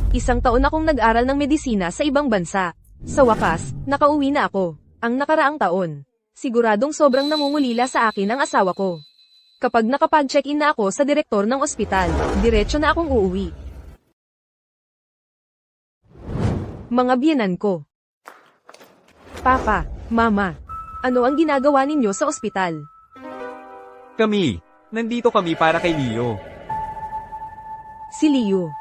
Isang taon akong nag-aral ng medisina sa ibang bansa. Sa wakas, nakauwi na ako. Ang nakaraang taon. Siguradong sobrang namumulila sa akin ang asawa ko. Kapag nakapag-check-in na ako sa direktor ng ospital, diretso na akong uuwi. Mga biyenan ko. Papa, Mama, ano ang ginagawa ninyo sa ospital? Nandito kami para kay Leo. Si Leo.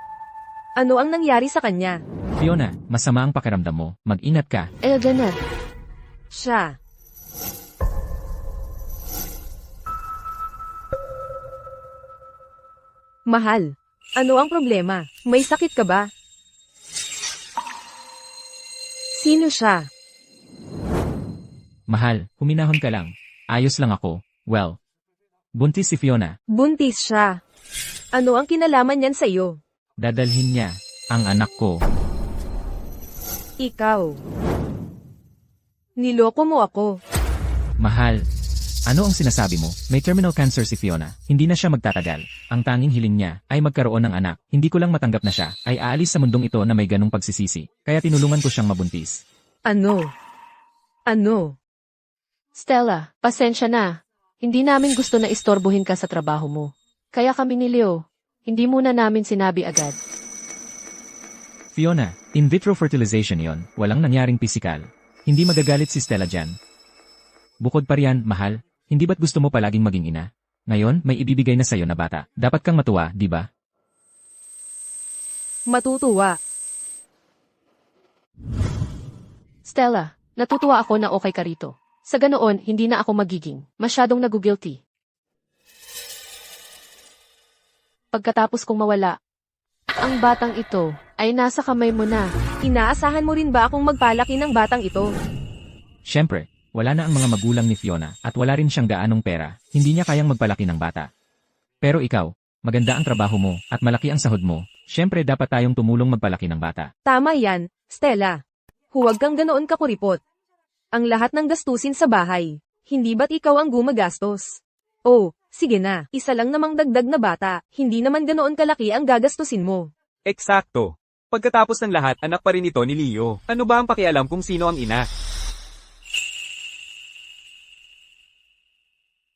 Ano ang nangyari sa kanya? Fiona, masama ang pakiramdam mo. Mag-ingat ka. Janet. Siya. Mahal, ano ang problema? May sakit ka ba? Sino siya? Mahal, huminahon ka lang. Ayos lang ako. Well, buntis si Fiona. Buntis siya. Ano ang kinalaman niyan sa iyo? Dadalhin niya ang anak ko. Ikaw. Niloko mo ako. Mahal, ano ang sinasabi mo? May terminal cancer si Fiona. Hindi na siya magtatagal. Ang tanging hiling niya ay magkaroon ng anak. Hindi ko lang matanggap na siya ay aalis sa mundong ito na may ganong pagsisisi. Kaya tinulungan ko siyang mabuntis. Ano? Ano? Stella, pasensya na. Hindi namin gusto na istorbohin ka sa trabaho mo. Kaya kami ni Leo, hindi muna namin sinabi agad. Fiona, in vitro fertilization yon. Walang nangyaring pisikal. Hindi magagalit si Stella dyan. Bukod pa riyan, mahal, hindi ba't gusto mo palaging maging ina? Ngayon, may ibibigay na sa'yo na bata. Dapat kang matuwa, di ba? Matutuwa. Stella, natutuwa ako na okay ka rito. Sa ganoon, hindi na ako magiging masyadong nagugilty. Pagkatapos kong mawala, ang batang ito ay nasa kamay mo na. Inaasahan mo rin ba akong magpalaki ng batang ito? Siyempre, wala na ang mga magulang ni Fiona at wala rin siyang gaanong pera. Hindi niya kayang magpalaki ng bata. Pero ikaw, maganda ang trabaho mo at malaki ang sahod mo. Siyempre dapat tayong tumulong magpalaki ng bata. Tama yan, Stella. Huwag kang ganoon kakuripot. Ang lahat ng gastusin sa bahay, hindi ba't ikaw ang gumagastos? Oh, sige na, isa lang namang dagdag na bata, hindi naman ganoon kalaki ang gagastusin mo. Eksakto. Pagkatapos ng lahat, anak pa rin ito ni Leo. Ano ba ang pakialam kung sino ang ina?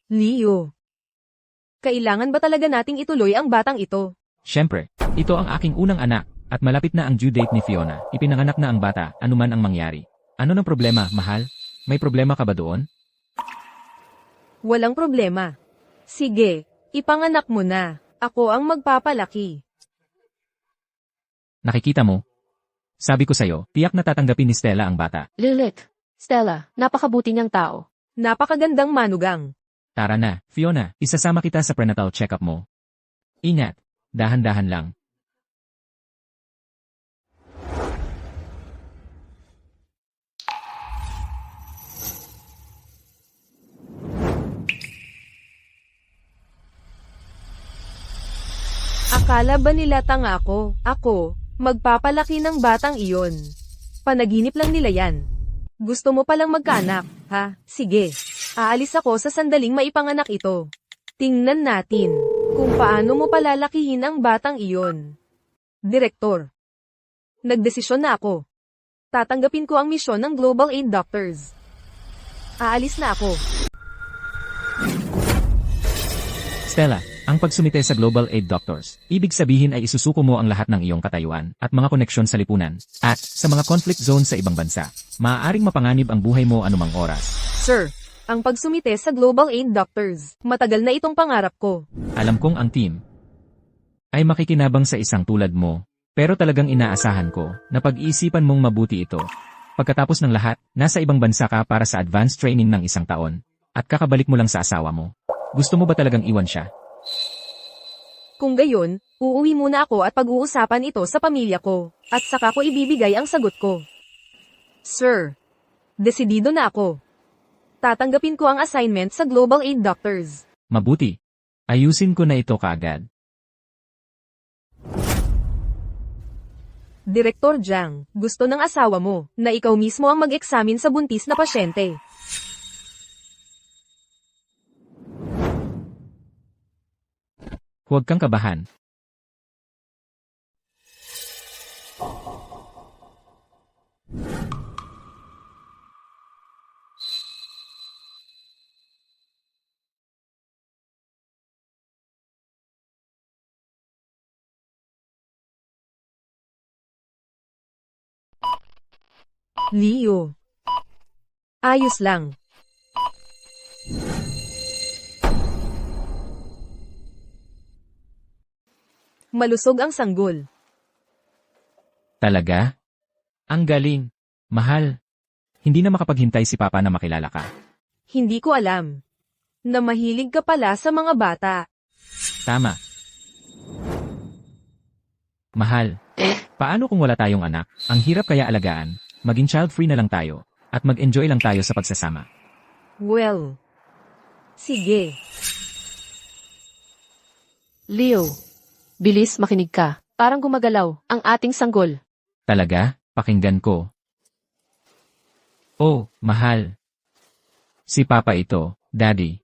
Leo. Kailangan ba talaga nating ituloy ang batang ito? Siyempre, ito ang aking unang anak at malapit na ang due date ni Fiona. Ipinanganak na ang bata, anuman ang mangyari. Ano ng problema, mahal? May problema ka ba doon? Walang problema. Sige, ipanganak mo na. Ako ang magpapalaki. Nakikita mo? Sabi ko sa'yo, tiyak na tatanggapin ni Stella ang bata. Lilith, Stella, napakabuti niyang tao. Napakagandang manugang. Tara na, Fiona, isasama kita sa prenatal check-up mo. Ingat, dahan-dahan lang. Akala ba nila tanga ako? Ako, magpapalaki ng batang iyon. Panaginip lang nila yan. Gusto mo palang magkaanak, ha? Sige. Aalis ako sa sandaling maipanganak ito. Tingnan natin kung paano mo palalakihin ang batang iyon. Direktor. Nagdesisyon na ako. Tatanggapin ko ang misyon ng Global Aid Doctors. Aalis na ako. Stella, ang pagsumite sa Global Aid Doctors, ibig sabihin ay isusuko mo ang lahat ng iyong katayuan at mga koneksyon sa lipunan at sa mga conflict zone sa ibang bansa. Maaaring mapanganib ang buhay mo anumang oras. Sir, ang pagsumite sa Global Aid Doctors, matagal na itong pangarap ko. Alam kong ang team ay makikinabang sa isang tulad mo, pero talagang inaasahan ko na pag-iisipan mong mabuti ito. Pagkatapos ng lahat, nasa ibang bansa ka para sa advanced training ng isang taon at kakabalik mo lang sa asawa mo. Gusto mo ba talagang iwan siya? Kung gayon, uuwi muna ako at pag-uusapan ito sa pamilya ko, at saka ko ibibigay ang sagot ko. Sir, desidido na ako. Tatanggapin ko ang assignment sa Global Aid Doctors. Mabuti. Ayusin ko na ito kaagad. Direktor Jiang, gusto ng asawa mo na ikaw mismo ang mag-eksamin sa buntis na pasyente. Huwag kang kabahan. Leo. Ayos lang. Malusog ang sanggol. Talaga? Ang galing. Mahal. Hindi na makapaghintay si Papa na makilala ka. Hindi ko alam na mahilig ka pala sa mga bata. Tama. Mahal. Paano kung wala tayong anak? Ang hirap kaya alagaan. Maging child-free na lang tayo. At mag-enjoy lang tayo sa pagsasama. Well, sige. Leo, bilis makinig ka. Parang gumagalaw ang ating sanggol. Talaga? Pakinggan ko. Oh, mahal. Si Papa ito, Daddy.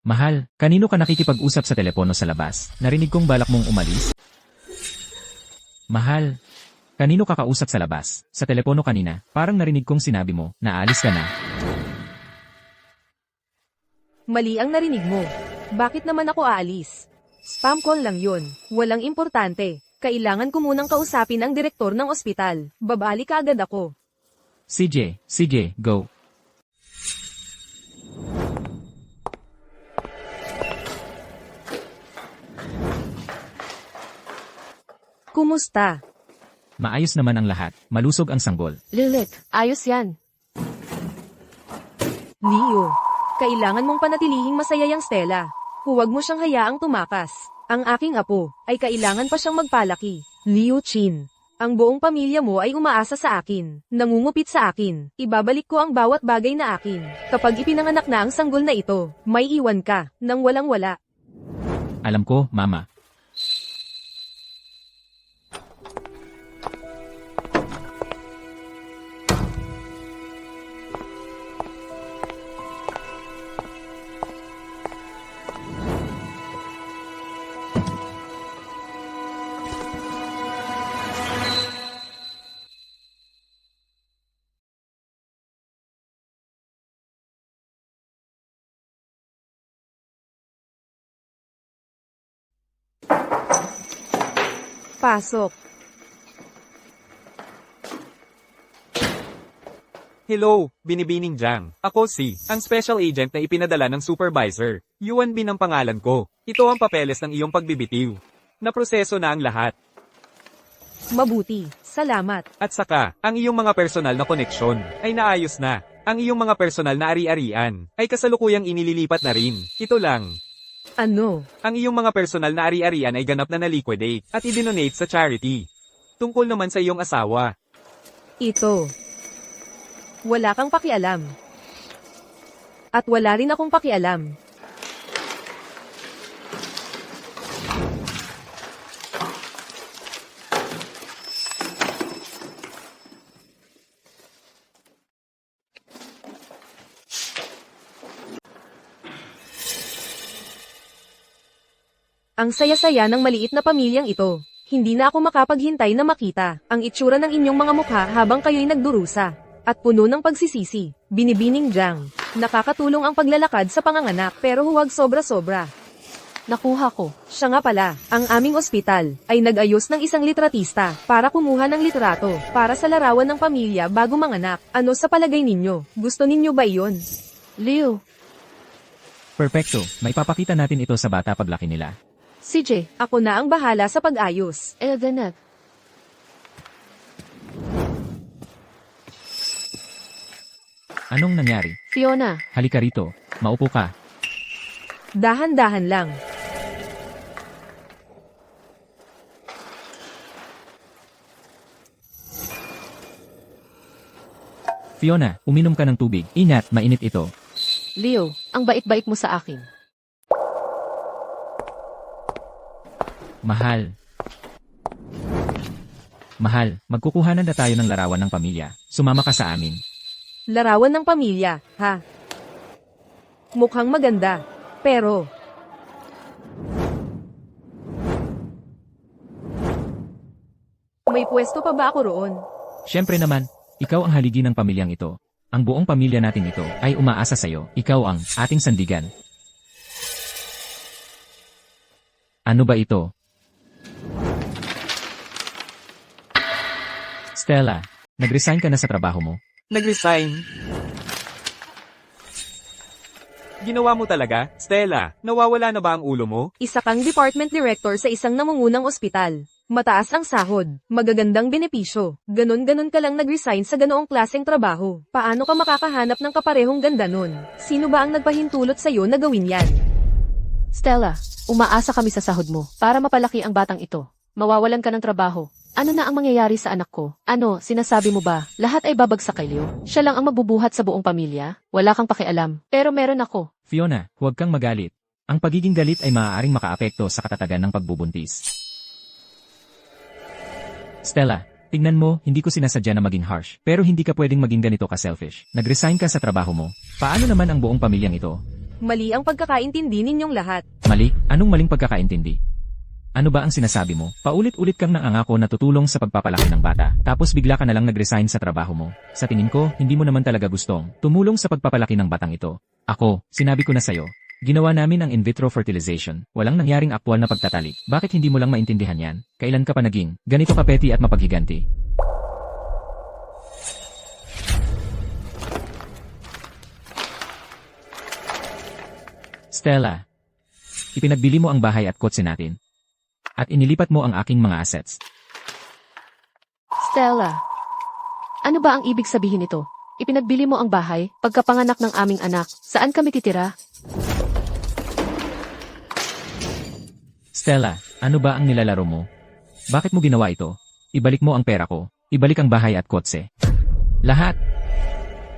Mahal, kanino ka nakikipag-usap sa telepono sa labas? Narinig kong balak mong umalis? Mahal, kanino ka kausap sa labas? Sa telepono kanina, parang narinig kong sinabi mo na aalis ka na. Mali ang narinig mo. Bakit naman ako aalis? Spam call lang yun. Walang importante. Kailangan ko munang kausapin ang direktor ng ospital. Babalik agad ako. Sige, go. Kumusta? Maayos naman ang lahat. Malusog ang sanggol. Lilit, ayos yan. Leo, kailangan mong panatilihing masaya yang Stella. Huwag mo siyang hayaang tumakas. Ang aking apo ay kailangan pa siyang magpalaki. Leo Chin, ang buong pamilya mo ay umaasa sa akin. Nangungupit sa akin. Ibabalik ko ang bawat bagay na akin. Kapag ipinanganak na ang sanggol na ito, may iwan ka nang walang-wala. Alam ko, Mama. Pasok. Hello, Binibining Jiang. Ako ang special agent na ipinadala ng supervisor. Yuan Bin ang pangalan ko. Ito ang papeles ng iyong pagbibitiw. Naproseso na ang lahat. Mabuti. Salamat. At saka, ang iyong mga personal na koneksyon ay naayos na. Ang iyong mga personal na ari-arian ay kasalukuyang inililipat na rin. Ito lang. Ano? Ang iyong mga personal na ari-arian ay ganap na na-liquidate at i-donate sa charity. Tungkol naman sa iyong asawa. Ito. Wala kang pakialam. At wala rin akong pakialam. Ang saya-saya ng maliit na pamilyang ito. Hindi na ako makapaghintay na makita ang itsura ng inyong mga mukha habang kayo'y nagdurusa. At puno ng pagsisisi. Binibining Jiang. Nakakatulong ang paglalakad sa panganganak pero huwag sobra-sobra. Nakuha ko. Siya nga pala, ang aming ospital ay nag-ayos ng isang litratista para kumuha ng litrato para sa larawan ng pamilya bago manganak. Ano sa palagay ninyo? Gusto ninyo ba iyon? Leo, Perfecto, maipapakita natin ito sa bata paglaki nila. CJ, Ako na ang bahala sa pag-ayos. Eldenet. Anong nangyari? Fiona, Halika rito. Maupo ka. Dahan-dahan lang. Fiona, uminom ka ng tubig. Ingat, mainit ito. Leo, ang bait-bait mo sa akin. Mahal. Mahal, magkukuhanan na tayo ng larawan ng pamilya. Sumama ka sa amin. Larawan ng pamilya, ha? Mukhang maganda. Pero, May pwesto pa ba ako roon? Siyempre naman, ikaw ang haligi ng pamilyang ito. Ang buong pamilya natin ito ay umaasa sa'yo. Ikaw ang ating sandigan. Ano ba ito? Stella, nag-resign ka na sa trabaho mo. Nag-resign. Ginawa mo talaga, Stella? Nawawala na ba ang ulo mo? Isa kang department director sa isang namungunang ospital. Mataas ang sahod, magagandang benepisyo. Ganon-ganon ka lang nag-resign sa ganoong klaseng trabaho. Paano ka makakahanap ng kaparehong ganda nun? Sino ba ang nagpahintulot sa'yo na gawin yan? Stella, umaasa kami sa sahod mo para mapalaki ang batang ito. Mawawalan ka ng trabaho. Ano na ang mangyayari sa anak ko? Ano, sinasabi mo ba? Lahat ay babagsak kay Leo. Siya lang ang mabubuhat sa buong pamilya? Wala kang pakialam. Pero meron ako. Fiona, huwag kang magalit. Ang pagiging galit ay maaaring makaapekto sa katatagan ng pagbubuntis. Stella, tingnan mo, hindi ko sinasadya na maging harsh. Pero hindi ka pwedeng maging ganito ka-selfish. Nag-resign ka sa trabaho mo. Paano naman ang buong pamilyang ito? Mali ang pagkakaintindi ninyong lahat. Mali? Anong maling pagkakaintindi? Ano ba ang sinasabi mo? Paulit-ulit kang nangangako na tutulong sa pagpapalaki ng bata, tapos bigla ka na lang nag-resign sa trabaho mo. Sa tingin ko, hindi mo naman talaga gustong tumulong sa pagpapalaki ng batang ito. Ako, sinabi ko na sa'yo, ginawa namin ang in vitro fertilization. Walang nangyaring aktwal na pagtatalik. Bakit hindi mo lang maintindihan yan? Kailan ka pa naging ganito kapeti at mapaghiganti? Stella, ipinagbili mo ang bahay at kotse natin. At inilipat mo ang aking mga assets. Stella, ano ba ang ibig sabihin nito? Ipinagbili mo ang bahay, pagkapanganak ng aming anak. Saan kami titira? Stella, ano ba ang nilalaro mo? Bakit mo ginawa ito? Ibalik mo ang pera ko. Ibalik ang bahay at kotse. Lahat.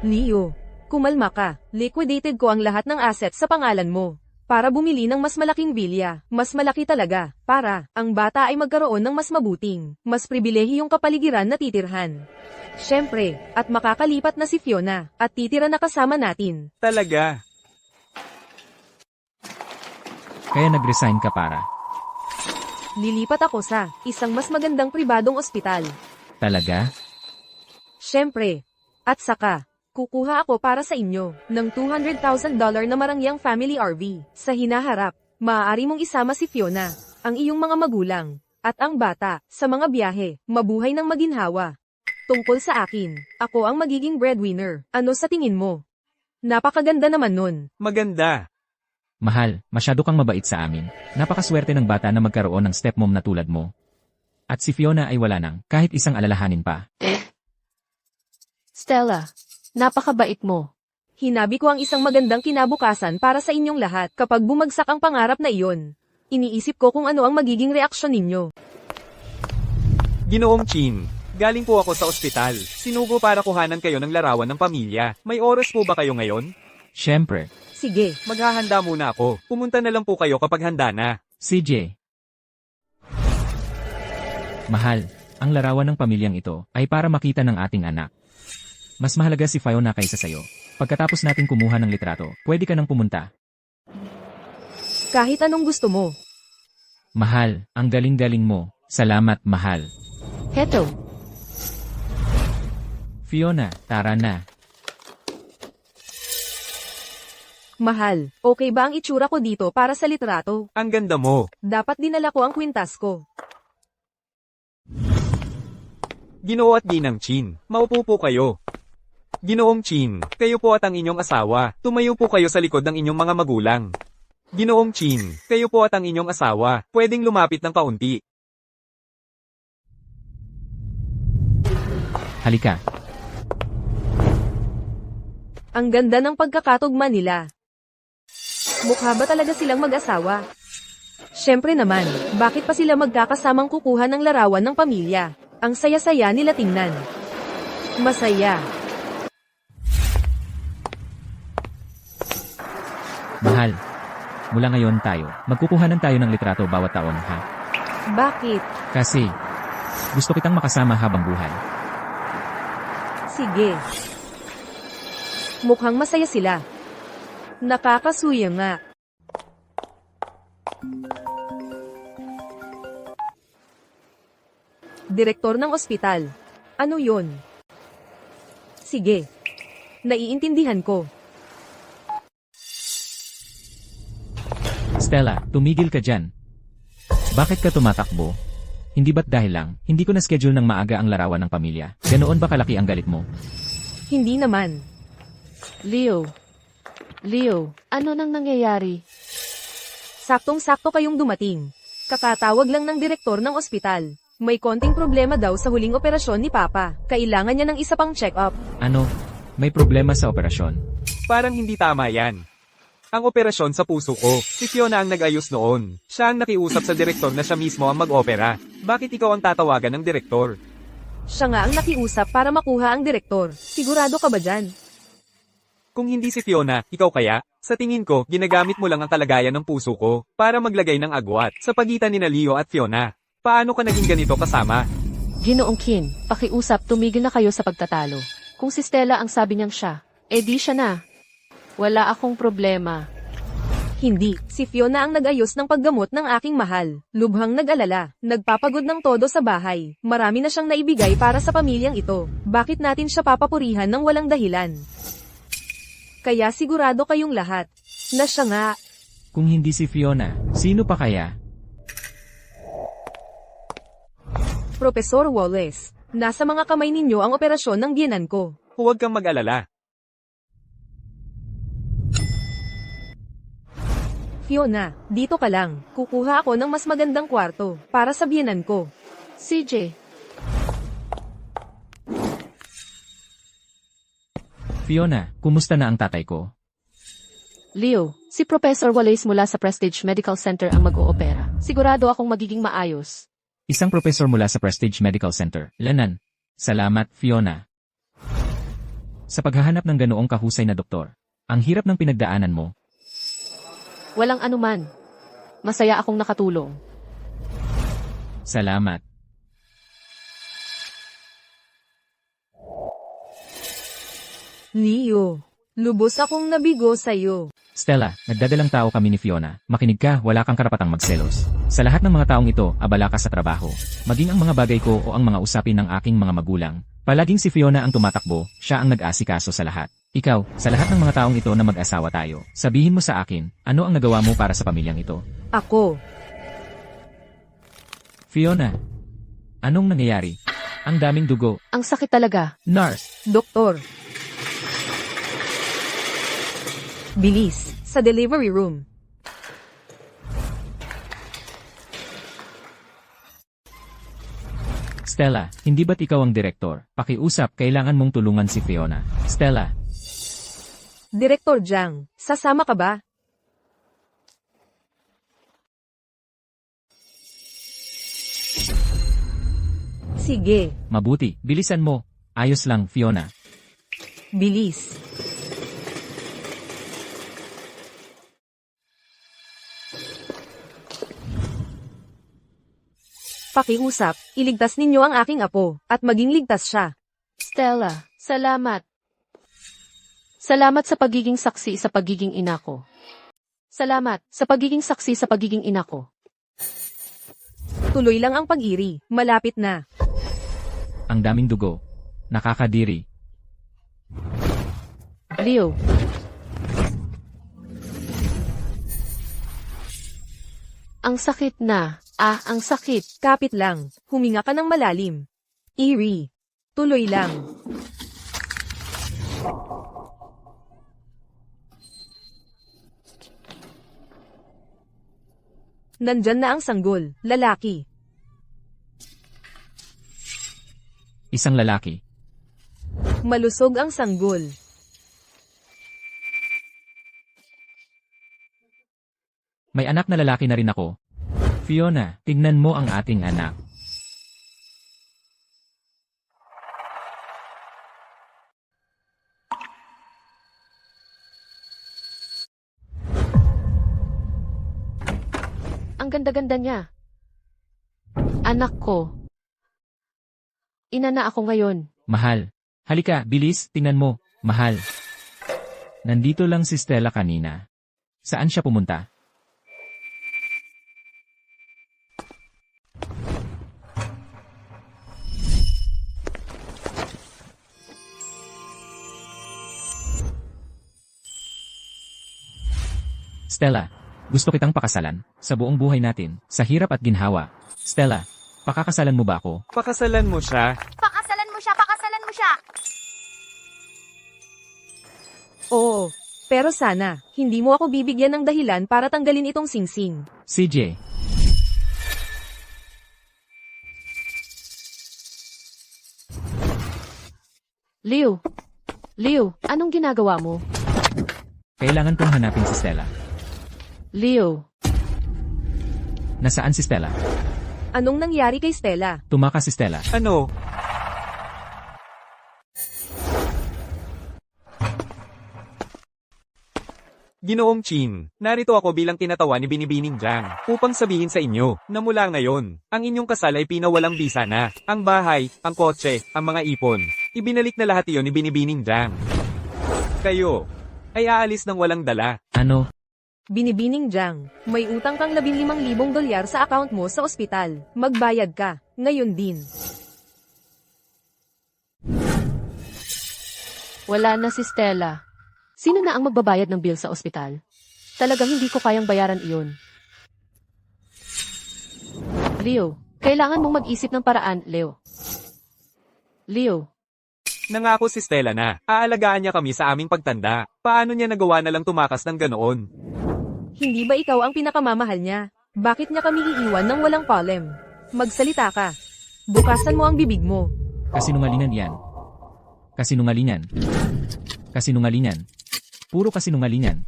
Leo, kumalma ka. Liquidated ko ang lahat ng assets sa pangalan mo. Para bumili ng mas malaking bilya, mas malaki talaga, para ang bata ay magkaroon ng mas mabuting, mas pribilehiyong kapaligiran na titirhan. Siyempre, at makakalipat na si Fiona, at titira na kasama natin. Talaga. Kaya nag-resign ka para. Lilipat ako sa isang mas magandang pribadong ospital. Talaga? Siyempre. At saka, kukuha ako para sa inyo ng $200,000 na marangyang family RV. Sa hinaharap, maaari mong isama si Fiona, ang iyong mga magulang, at ang bata, sa mga biyahe, mabuhay ng maginhawa. Tungkol sa akin, ako ang magiging breadwinner. Ano sa tingin mo? Napakaganda naman nun. Maganda. Mahal, masyado kang mabait sa amin. Napakaswerte ng bata na magkaroon ng stepmom na tulad mo. At si Fiona ay wala nang kahit isang alalahanin pa. Stella, napakabait mo. Hinabi ko ang isang magandang kinabukasan para sa inyong lahat kapag bumagsak ang pangarap na iyon. Iniisip ko kung ano ang magiging reaksyon ninyo. Ginoong Chin, galing po ako sa ospital. Sinugo para kuhanan kayo ng larawan ng pamilya. May oras po ba kayo ngayon? Siyempre, Sige, Maghahanda muna ako. Pumunta na lang po kayo kapag handa na. CJ. Mahal, ang larawan ng pamilyang ito ay para makita ng ating anak. Mas mahalaga si Fiona kaysa sayo. Pagkatapos natin kumuha ng litrato, pwede ka nang pumunta. kahit anong gusto mo. Mahal, ang galing-galing mo. Salamat, mahal. Heto, Fiona, tara na. Mahal, okay ba ang itsura ko dito para sa litrato? Ang ganda mo. Dapat dinala ko ang kwintas ko. Ginoo at Ginang Chin, maupo po kayo. Ginoong Chin, kayo po at ang inyong asawa, tumayo po kayo sa likod ng inyong mga magulang. Ginoong Chin, kayo po at ang inyong asawa, pwedeng lumapit ng kaunti. Halika. Ang ganda ng pagkakatugma nila. Mukha ba talaga silang mag-asawa? Siyempre naman, bakit pa sila magkakasamang kukuha ng larawan ng pamilya? Ang saya-saya nila tingnan. Masaya. Mahal. Mula ngayon tayo, magkukuhanan tayo ng litrato bawat taon, ha? Bakit? Kasi, gusto kitang makasama habang buhay. Sige. Mukhang masaya sila. Nakakasuya nga. Direktor ng ospital. Ano yun? Sige. Naiintindihan ko. Stella, tumigil ka dyan. Bakit ka tumatakbo? Hindi ba't dahil lang, hindi ko na-schedule ng maaga ang larawan ng pamilya? Ganoon ba kalaki ang galit mo? Hindi naman. Leo. Leo, ano nang nangyayari? Saktong-sakto kayong dumating. Kakatawag lang ng direktor ng ospital. May konting problema daw sa huling operasyon ni Papa. Kailangan niya ng isa pang check-up. Ano? May problema sa operasyon? Parang hindi tama yan. Ang operasyon sa puso ko, si Fiona ang nag-ayos noon. Siya ang nakiusap sa direktor na siya mismo ang mag-opera. Bakit ikaw ang tatawagan ng direktor? Siya nga ang nakiusap para makuha ang direktor. Sigurado ka ba dyan? Kung hindi si Fiona, ikaw kaya? Sa tingin ko, ginagamit mo lang ang kalagayan ng puso ko para maglagay ng agwat sa pagitan ni Leo at Fiona. Paano ka naging ganito kasama? Ginoong Kin, pakiusap, tumigil na kayo sa pagtatalo. Kung si Stella ang sabi niyang siya, di siya na. Wala akong problema. Hindi, si Fiona ang nag-ayos ng paggamot ng aking mahal. Lubhang nag-alala, nagpapagod ng todo sa bahay. Marami na siyang naibigay para sa pamilyang ito. Bakit natin siya papapurihan ng walang dahilan? Kaya sigurado kayong lahat na siya nga. Kung hindi si Fiona, sino pa kaya? Professor Wallace, nasa mga kamay ninyo ang operasyon ng biyenan ko. Huwag kang mag-alala. Fiona, dito ka lang. Kukuha ako ng mas magandang kwarto para sa biyenan ko. CJ, Fiona, kumusta na ang tatay ko? Leo, si Professor Wallace mula sa Prestige Medical Center ang mag-oopera. Sigurado akong magiging maayos. Isang profesor mula sa Prestige Medical Center. Lanan. Salamat, Fiona. Sa paghahanap ng ganoong kahusay na doktor, ang hirap ng pinagdaanan mo. Walang anuman. Masaya akong nakatulong. Salamat. Leo, lubos akong nabigo sa'yo. Stella, nagdadalang tao kami ni Fiona. Makinig ka, wala kang karapatang magselos. Sa lahat ng mga taong ito, abala ka sa trabaho. Maging ang mga bagay ko o ang mga usapin ng aking mga magulang. Palaging si Fiona ang tumatakbo, siya ang nag-asikaso sa lahat. Ikaw, sa lahat ng mga taong ito na mag-asawa tayo, sabihin mo sa akin, ano ang nagawa mo para sa pamilyang ito? Ako. Fiona, anong nangyayari? Ang daming dugo. Ang sakit talaga. Nurse, Doktor. Bilis, sa delivery room. Stella, hindi ba't ikaw ang direktor? Pakiusap, kailangan mong tulungan si Fiona. Stella, Direktor Jiang, sasama ka ba? Sige, mabuti, bilisan mo. Ayos lang, Fiona. bilis. Pakiusap, iligtas ninyo ang aking apo, at maging ligtas siya. Stella, salamat. Salamat sa pagiging saksi sa pagiging ina ko. Salamat sa pagiging saksi sa pagiging ina ko. Tuloy lang ang pag-iri, malapit na. Ang daming dugo. Nakakadiri. Leo. Ang sakit na. Ang sakit. Kapit lang, huminga ka ng malalim. Eerie. Tuloy lang. Nandyan na ang sanggol, lalaki. Isang lalaki. Malusog ang sanggol. May anak na lalaki na rin ako. Fiona, tingnan mo ang ating anak. Ang ganda-ganda niya. Anak ko. Ina na ako ngayon. Mahal. Halika, bilis, tingnan mo. Mahal. Nandito lang si Stella kanina. Saan siya pumunta? Stella, gusto kitang pakasalan, sa buong buhay natin, sa hirap at ginhawa. Stella, pakakasalan mo ba ako? Pakasalan mo siya. Pakasalan mo siya, pakasalan mo siya. Oo. Pero sana, hindi mo ako bibigyan ng dahilan para tanggalin itong singsing. CJ. Leo. Leo, anong ginagawa mo? Kailangan kong hanapin si Stella. Leo. Nasaan si Stella? Anong nangyari kay Stella? Tumakas si Stella. Ano? Ginoong Chin, narito ako bilang tinatawa ni Binibining Jang upang sabihin sa inyo na mula ngayon, ang inyong kasal ay pinawalang bisa na. Ang bahay, ang kotse, ang mga ipon. Ibinalik na lahat iyon ni Binibining Jang. Kayo ay aalis ng walang dala. Ano? Binibining Jang, may utang kang 15,000 dolyar sa account mo sa ospital. Magbayad ka, ngayon din. Wala na si Stella. Sino na ang magbabayad ng bill sa ospital? Talagang hindi ko kayang bayaran iyon. Leo, kailangan mong mag-isip ng paraan, Leo. Leo, Nangako si Stella na aalagaan niya kami sa aming pagtanda. Paano niya nagawa na lang tumakas ng ganoon? Hindi ba ikaw ang pinakamamahal niya? Bakit niya kami iiwan ng walang palem? Magsalita ka. Bukasan mo ang bibig mo. Kasinungalingan yan. Kasinungalingan. Kasinungalingan. Puro kasinungalingan.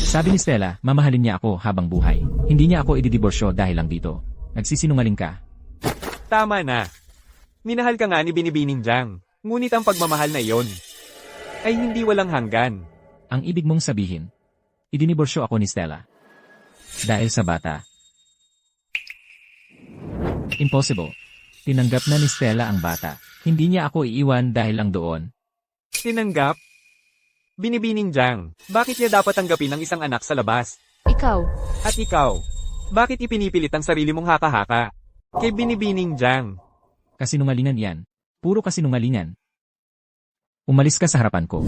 Sabi ni Stella, mamahalin niya ako habang buhay. Hindi niya ako ididiborsyo dahil lang dito. Nagsisinungaling ka. Tama na. Minahal ka nga ni Binibining Jang. Ngunit ang pagmamahal na iyon ay hindi walang hanggan. Ang ibig mong sabihin, idiniborsyo ako ni Stella. Dahil sa bata. Impossible. Tinanggap na ni Stella ang bata. Hindi niya ako iiwan dahil lang doon. Tinanggap? Binibining Jang, bakit niya dapat tanggapin ang isang anak sa labas? ikaw. At ikaw, bakit ipinipilit ang sarili mong haka-haka? Kay Binibining Jang. Kasinungalingan yan. Puro kasinungalingan. Umalis ka sa harapan ko.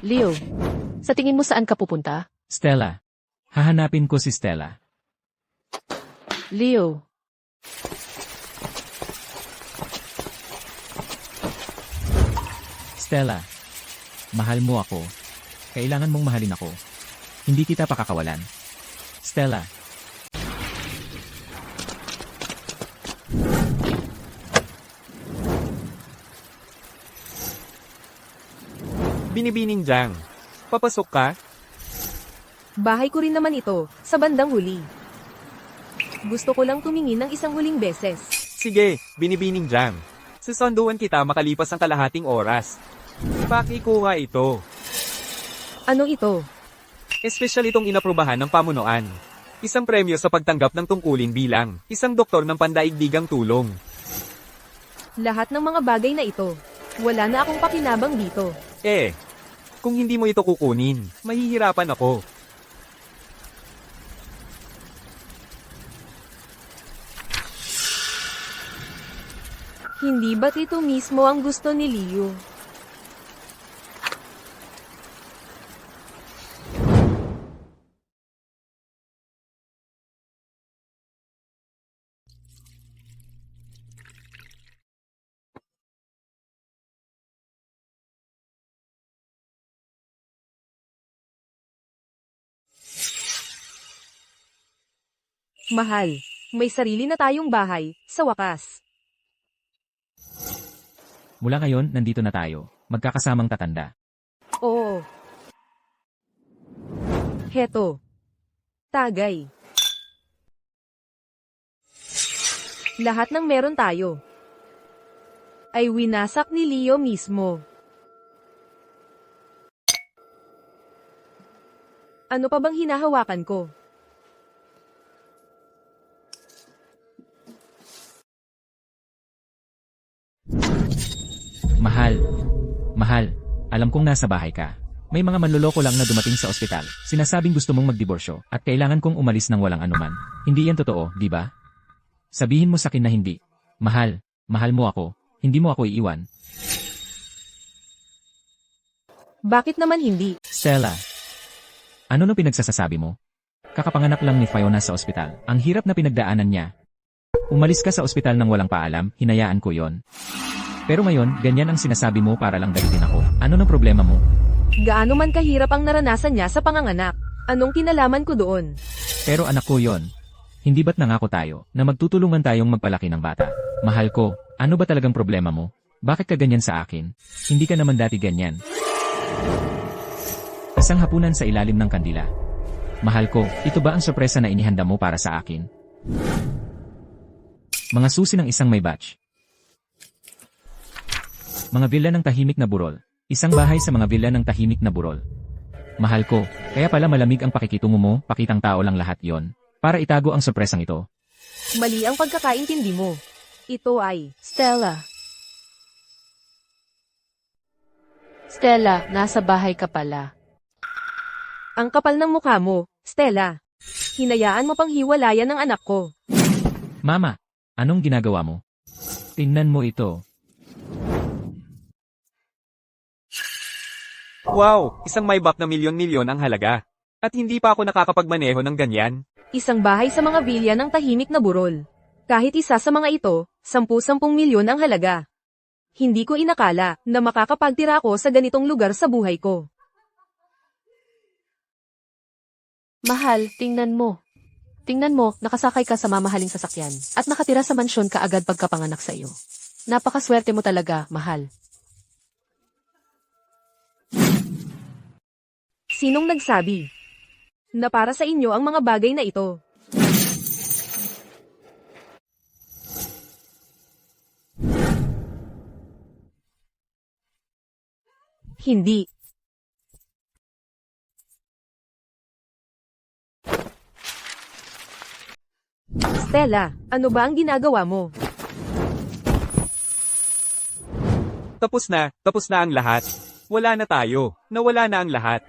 Leo, sa tingin mo saan ka pupunta? Stella. Hahanapin ko si Stella. Leo, Stella. Mahal mo ako. Kailangan mong mahalin ako. Hindi kita pakakawalan. Stella. Binibining Jang, papasok ka? Bahay ko rin naman ito, sa bandang huli. Gusto ko lang tumingin ng isang huling beses. Sige, Binibining Jang. Susunduan kita makalipas ang kalahating oras. Pakikuha ito. Ano ito? Espesyal itong inaprubahan ng pamunuan. Isang premyo sa pagtanggap ng tungkulin bilang isang doktor ng pandaigdigang tulong. Lahat ng mga bagay na ito. Wala na akong pakinabang dito. Kung hindi mo ito kukunin, mahihirapan ako. Hindi ba't ito mismo ang gusto ni Leo? Mahal, may sarili na tayong bahay, sa wakas. Mula ngayon, nandito na tayo. Magkakasamang tatanda. Oo. Heto. Tagay. Lahat ng meron tayo ay winasak ni Leo mismo. Ano pa bang hinahawakan ko? Mahal. Mahal. Alam kong nasa bahay ka. May mga manloloko lang na dumating sa ospital. Sinasabing gusto mong magdiborsyo at kailangan kong umalis ng walang anuman. Hindi yan totoo, di ba? Sabihin mo sa akin na hindi. Mahal. Mahal mo ako. Hindi mo ako iiwan. Bakit naman hindi? Stella, ano no pinagsasasabi mo? Kakapanganak lang ni Fiona sa ospital. Ang hirap na pinagdaanan niya. Umalis ka sa ospital nang walang paalam, hinayaan ko yon. Pero ngayon, ganyan ang sinasabi mo para lang galitin ako. Ano nang problema mo? Gaano man kahirap ang naranasan niya sa panganganak? Anong kinalaman ko doon? Pero anak ko yon. Hindi ba't nangako tayo na magtutulungan tayong magpalaki ng bata? Mahal ko, ano ba talagang problema mo? Bakit ka ganyan sa akin? Hindi ka naman dati ganyan. Isang hapunan sa ilalim ng kandila. Mahal ko, ito ba ang sorpresa na inihanda mo para sa akin? Mga susi ng isang may batch. Mga villa ng tahimik na burol. Isang bahay sa mga villa ng tahimik na burol. Mahal ko, kaya pala malamig ang pakikitungo mo, pakitang tao lang lahat yon. Para itago ang sorpresang ito. Mali ang pagkakaintindi mo. Ito ay, Stella. Stella, nasa bahay ka pala. ang kapal ng mukha mo, Stella. Hinayaan mo pang hiwalayan ng anak ko. Mama, anong ginagawa mo? Tingnan mo ito. Wow, isang Maybach na milyon-milyon ang halaga. At hindi pa ako nakakapagmaneho ng ganyan. Isang bahay sa mga vilya ng tahimik na burol. Kahit isa sa mga ito, 10-10 milyon ang halaga. Hindi ko inakala na makakapagtira ako sa ganitong lugar sa buhay ko. Mahal, tingnan mo. Tingnan mo, nakasakay ka sa mamahaling sasakyan at nakatira sa mansyon ka agad pagkapanganak sa iyo. Napakaswerte mo talaga, mahal. Sinong nagsabi na para sa inyo ang mga bagay na ito? Hindi. Stella, ano ba ang ginagawa mo? Tapos na ang lahat. Wala na tayo. Nawala na ang lahat.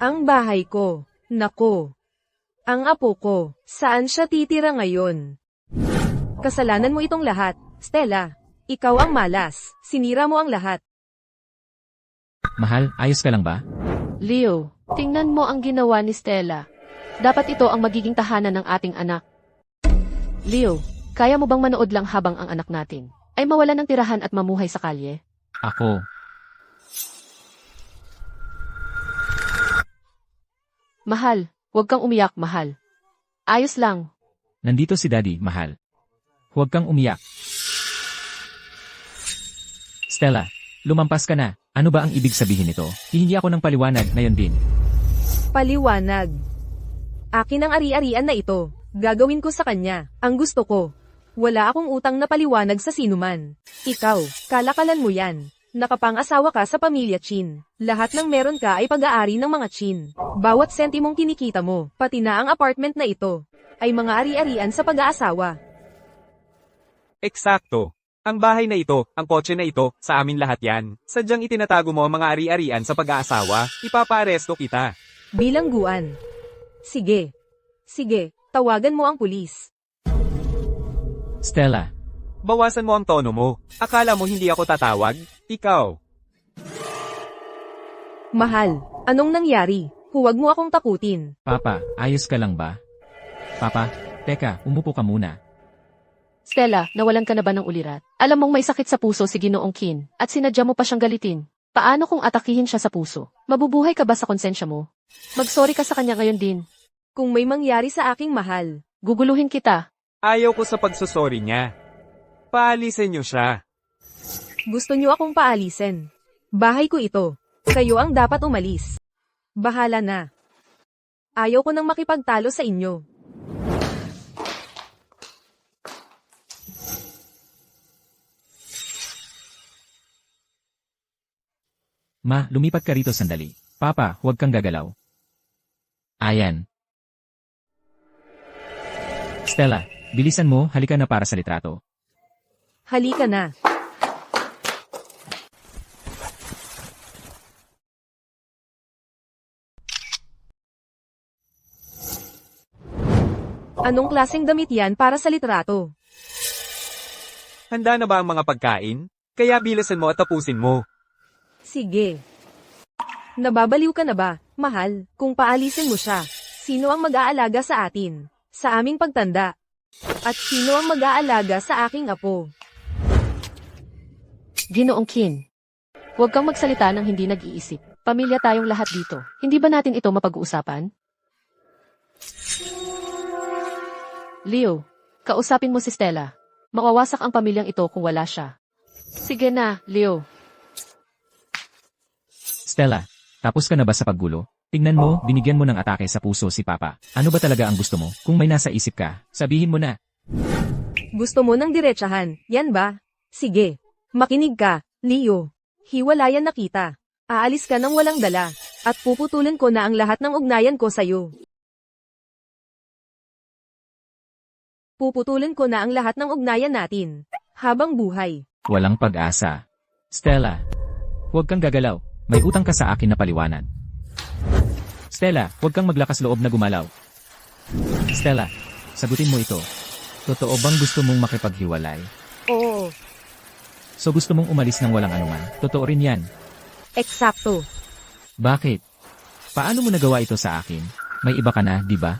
Ang bahay ko. Nako. Ang apo ko. Saan siya titira ngayon? Kasalanan mo itong lahat, Stella. Ikaw ang malas. Sinira mo ang lahat. Mahal, ayos ka lang ba? Leo, tingnan mo ang ginawa ni Stella. Dapat ito ang magiging tahanan ng ating anak. Leo, kaya mo bang manood lang habang ang anak natin ay mawalan ng tirahan at mamuhay sa kalye? Ako. Mahal, huwag kang umiyak, mahal. Ayos lang. Nandito si Daddy, mahal. Huwag kang umiyak. Stella, lumampas ka na. Ano ba ang ibig sabihin nito? Hihingi ako ng paliwanag ngayon din. Paliwanag. Akin ang ari-arian na ito. Gagawin ko sa kanya ang gusto ko. Wala akong utang na paliwanag sa sinuman. Ikaw, kalakalan mo yan. Nakapang-asawa ka sa pamilya Chin. Lahat ng meron ka ay pag-aari ng mga Chin. Bawat sentimong kinikita mo, pati na ang apartment na ito, ay mga ari-arian sa pag-aasawa. Eksakto. Ang bahay na ito, ang kotse na ito, sa amin lahat yan. Sadyang itinatago mo ang mga ari-arian sa pag-aasawa, ipapaaresto kita. Bilangguan. Sige. Sige, tawagan mo ang pulis. Stella, Bawasan mo ang tono mo. Akala mo hindi ako tatawag? Ikaw. Mahal, anong nangyari? Huwag mo akong takutin. Papa, ayos ka lang ba? Papa, teka, umupo ka muna. Stella, nawalan ka na ba ng ulirat? Alam mong may sakit sa puso si Ginoong Kin at sinadya mo pa siyang galitin. Paano kung atakihin siya sa puso? Mabubuhay ka ba sa konsensya mo? Mag-sorry ka sa kanya ngayon din. Kung may mangyari sa aking mahal, Guguluhin kita. Ayaw ko sa pagsusori niya. Paalisin niyo siya. gusto niyo akong paalisin. Bahay ko ito. Kayo ang dapat umalis. Bahala na. Ayaw ko nang makipagtalo sa inyo. Ma, lumipat ka rito sandali. Papa, huwag kang gagalaw. Ayan. Stella, bilisan mo, halika na para sa litrato. Halika na. Anong klaseng damit yan para sa litrato? Handa na ba ang mga pagkain? Kaya bilisan mo at tapusin mo. Sige. Nababaliw ka na ba, mahal? Kung paalisin mo siya, sino ang mag-aalaga sa atin? Sa aming pagtanda? At sino ang mag-aalaga sa aking apo? Ginoong Qin. Huwag kang magsalita ng hindi nag-iisip. Pamilya tayong lahat dito. Hindi ba natin ito mapag-uusapan? Leo, kausapin mo si Stella. Mawawasak ang pamilyang ito kung wala siya. Sige na, Leo. Stella, tapos ka na ba sa paggulo? Tingnan mo, binigyan mo ng atake sa puso si Papa. Ano ba talaga ang gusto mo? Kung may nasa isip ka, sabihin mo na. Gusto mo ng diretsahan, yan ba? Sige. Makinig ka, Leo. Hiwalayan na kita. Aalis ka ng walang dala. At puputulan ko na ang lahat ng ugnayan ko sa'yo. Puputulan ko na ang lahat ng ugnayan natin. Habang buhay. Walang pag-asa. Stella, huwag kang gagalaw. May utang ka sa akin na paliwanag. Stella, huwag kang maglakas loob na gumalaw. Stella, sagutin mo ito. Totoo bang gusto mong makipaghiwalay? Oo, So gusto mong umalis ng walang anuman? Totoo rin yan. eksakto. Bakit? Paano mo nagawa ito sa akin? May iba ka na, di ba?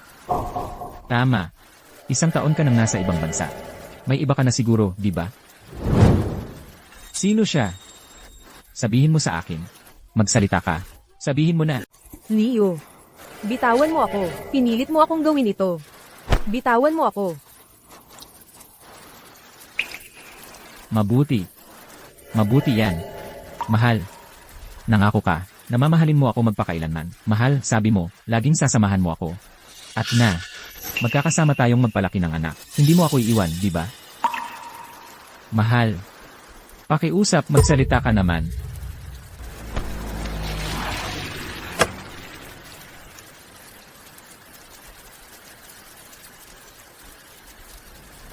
Tama. 1 taon ka nang nasa ibang bansa. May iba ka na siguro, di ba? Sino siya? Sabihin mo sa akin. Magsalita ka. Sabihin mo na. Leo. Bitawan mo ako. Pinilit mo akong gawin ito. Bitawan mo ako. Mabuti. Mabuti yan. Mahal. Nangako ka. Namamahalin mo ako magpakailanman. Mahal, sabi mo, laging sasamahan mo ako. At na, magkakasama tayong magpalaki ng anak. Hindi mo ako iiwan, di ba? Mahal. Pakiusap, magsalita ka naman.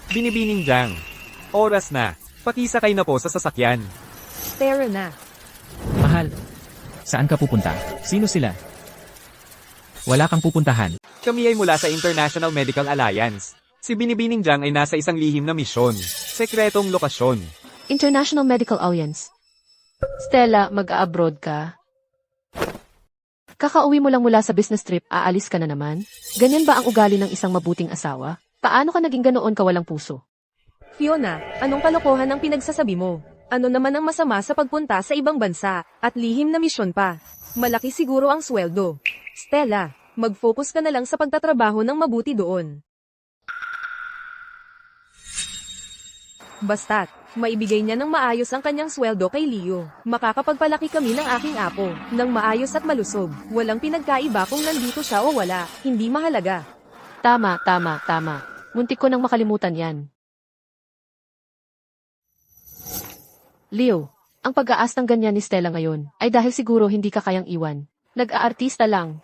Binibining Jang. Oras na. Pakisakay na po sa sasakyan. Tara na. Mahal. Saan ka pupunta? Sino sila? Wala kang pupuntahan. Kami ay mula sa International Medical Alliance. Si Binibining Jang ay nasa isang lihim na misyon. Sekretong lokasyon. International Medical Alliance. Stella, mag-a-abroad ka? Kakauwi mo lang mula sa business trip, aalis ka na naman? Ganyan ba ang ugali ng isang mabuting asawa? Paano ka naging ganoon ka walang puso? Fiona, anong kalokohan ang pinagsasabi mo? Ano naman ang masama sa pagpunta sa ibang bansa, at lihim na misyon pa? Malaki siguro ang sweldo. Stella, mag-focus ka na lang sa pagtatrabaho ng mabuti doon. Basta't, maibigay niya ng maayos ang kanyang sweldo kay Leo. Makakapagpalaki kami ng aking apo, ng maayos at malusog. Walang pinagkaiba kung nandito siya o wala, hindi mahalaga. Tama. Muntik ko nang makalimutan yan. Leo, ang pag-aas ng ganyan ni Stella ngayon ay dahil siguro hindi ka kayang iwan. Nag-aartista lang.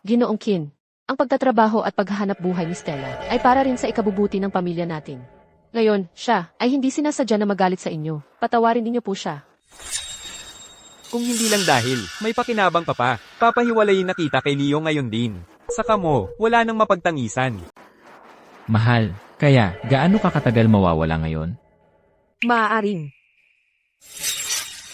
Ginoong Qin, ang pagtatrabaho at paghahanap buhay ni Stella ay para rin sa ikabubuti ng pamilya natin. Ngayon, siya ay hindi sinasadya na magalit sa inyo. Patawarin ninyo po siya. Kung hindi lang dahil, may pakinabang ka pa. Papahiwalayin na kita kay Leo ngayon din. Saka mo, wala nang mapagtangisan. Mahal. Kaya, gaano ka katagal mawawala ngayon? Maaaring.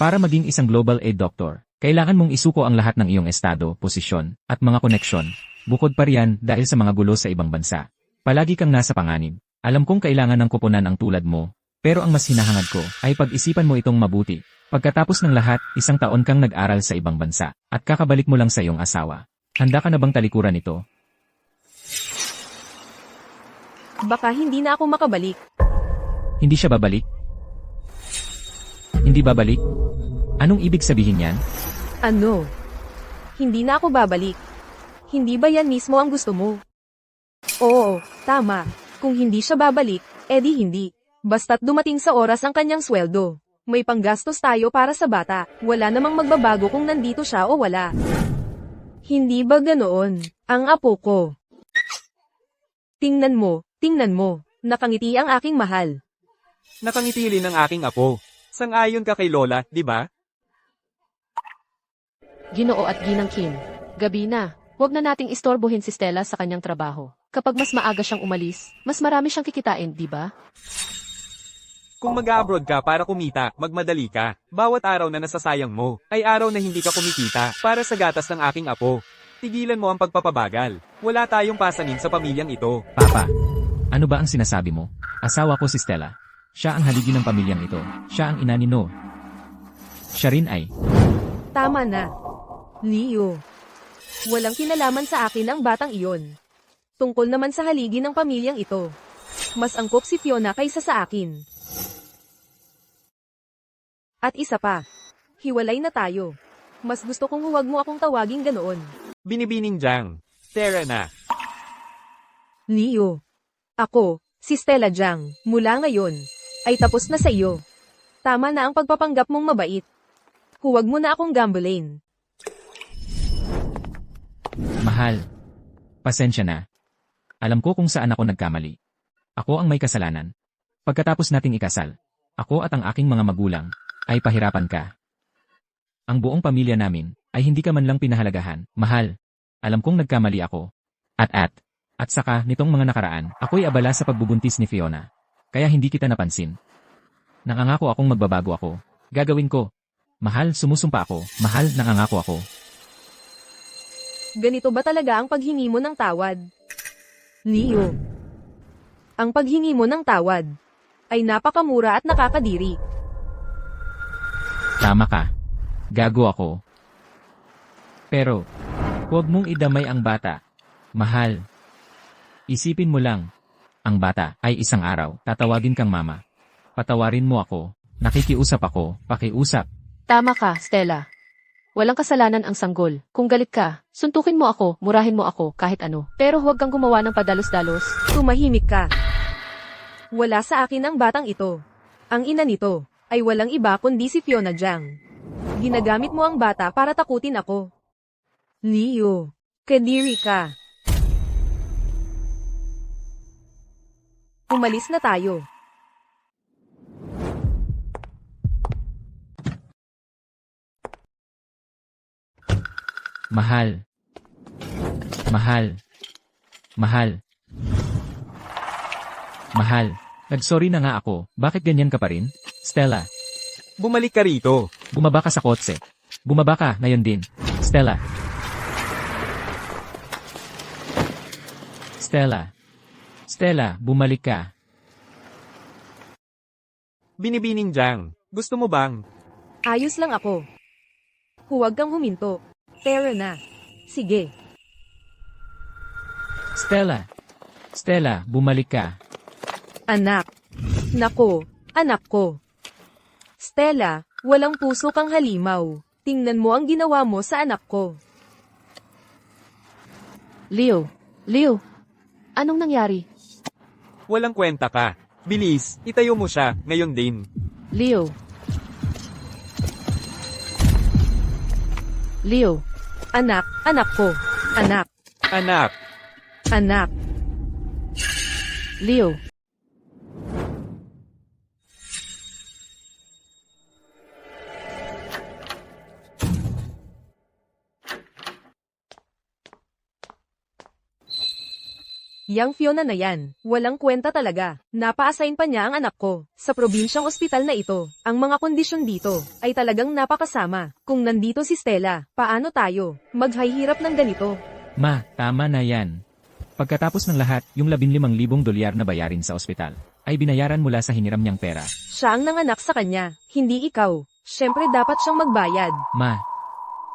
Para maging isang global aid doctor, kailangan mong isuko ang lahat ng iyong estado, posisyon, at mga koneksyon. Bukod pa riyan dahil sa mga gulo sa ibang bansa. Palagi kang nasa panganib. Alam kong kailangan ng kuponan ang tulad mo. Pero ang mas hinahangad ko ay pag-isipan mo itong mabuti. Pagkatapos ng lahat, 1 taon kang nag-aral sa ibang bansa. At kakabalik mo lang sa iyong asawa. Handa ka na bang talikuran ito? Baka hindi na ako makabalik. Hindi siya babalik? Hindi babalik? Anong ibig sabihin yan? Ano? Hindi na ako babalik. Hindi ba yan mismo ang gusto mo? Oo, tama. Kung hindi siya babalik, edi hindi. Basta't dumating sa oras ang kanyang sweldo. May panggastos tayo para sa bata. Wala namang magbabago kung nandito siya o wala. Hindi ba ganoon? Ang apo ko. Tingnan mo. Nakangiti ang aking mahal. Nakangiti rin ang aking apo. Sang-ayon ka kay Lola, di ba? Ginoo at Ginang Qin, gabi na. Huwag na nating istorbohin si Stella sa kanyang trabaho. Kapag mas maaga siyang umalis, mas marami siyang kikitain, di ba? Kung mag-abroad ka para kumita, magmadali ka. Bawat araw na nasasayang mo, ay araw na hindi ka kumikita, para sa gatas ng aking apo. Tigilan mo ang pagpapabagal. Wala tayong pasanin sa pamilyang ito. Papa, ano ba ang sinasabi mo? Asawa ko si Stella. Siya ang haligi ng pamilyang ito. Siya ang ina ni Noah. Siya rin ay. Tama na. Leo. Walang kinalaman sa akin ang batang iyon. Tungkol naman sa haligi ng pamilyang ito. Mas angkop si Fiona kaysa sa akin. At isa pa. Hiwalay na tayo. Mas gusto kong huwag mo akong tawaging ganoon. Binibining Jang. Tara na. Leo. Ako, si Stella Jang, mula ngayon, ay tapos na sa iyo. Tama na ang pagpapanggap mong mabait. Huwag mo na akong gambling. Mahal. Pasensya na. Alam ko kung saan ako nagkamali. Ako ang may kasalanan. Pagkatapos nating ikasal, ako at ang aking mga magulang, ay pahirapan ka. Ang buong pamilya namin, ay hindi ka man lang pinahalagahan. Mahal. Alam kong nagkamali ako. At saka, nitong mga nakaraan, ako'y abala sa pagbubuntis ni Fiona. Kaya hindi kita napansin. Nangangako akong magbabago ako. Gagawin ko. Mahal, sumusumpa ako. Mahal, nangangako ako. Ganito ba talaga ang paghingi mo ng tawad? Leo. Ang paghingi mo ng tawad ay napakamura at nakakadiri. Tama ka. Gago ako. Pero, huwag mong idamay ang bata. Mahal. Isipin mo lang. Ang bata ay isang araw. Tatawagin kang mama. Patawarin mo ako. Nakikiusap ako. Pakiusap. Tama ka, Stella. Walang kasalanan ang sanggol. Kung galit ka, suntukin mo ako, murahin mo ako, kahit ano. Pero huwag kang gumawa ng padalos-dalos. Tumahimik ka. Wala sa akin ang batang ito. Ang ina nito ay walang iba kundi si Fiona Jang. Ginagamit mo ang bata para takutin ako. Leo, kadiri ka. Umalis na tayo. Mahal. Mahal. Mahal. Mahal. Nagsorry na nga ako. Bakit ganyan ka pa rin? Stella, Bumalik ka rito. bumaba ka sa kotse. Bumaba ka, ngayon din. Stella. Stella. Stella, bumalik ka. Binibining Jang. Gusto mo bang? Ayos lang ako. Huwag kang huminto. Tara na. Sige. Stella. Stella, bumalik ka. Anak. Nako, anak ko. Stella, walang puso kang halimaw. Tingnan mo ang ginawa mo sa anak ko. Leo. Leo. Anong nangyari? Walang kwenta ka. Bilis, itayo mo siya, ngayon din. Leo. Leo. Anak, anak ko. Anak, Anak, anak. Leo. Yang Fiona na yan, walang kwenta talaga. Napa-assign pa niya ang anak ko, sa probinsyang ospital na ito. Ang mga kondisyon dito, ay talagang napakasama. Kung nandito si Stella, paano tayo, maghahirap ng ganito? Ma, tama na yan. Pagkatapos ng lahat, yung 15,000 dolyar na bayarin sa ospital, ay binayaran mula sa hiniram niyang pera. Siya ang nanganak sa kanya, hindi ikaw. Siyempre dapat siyang magbayad. Ma,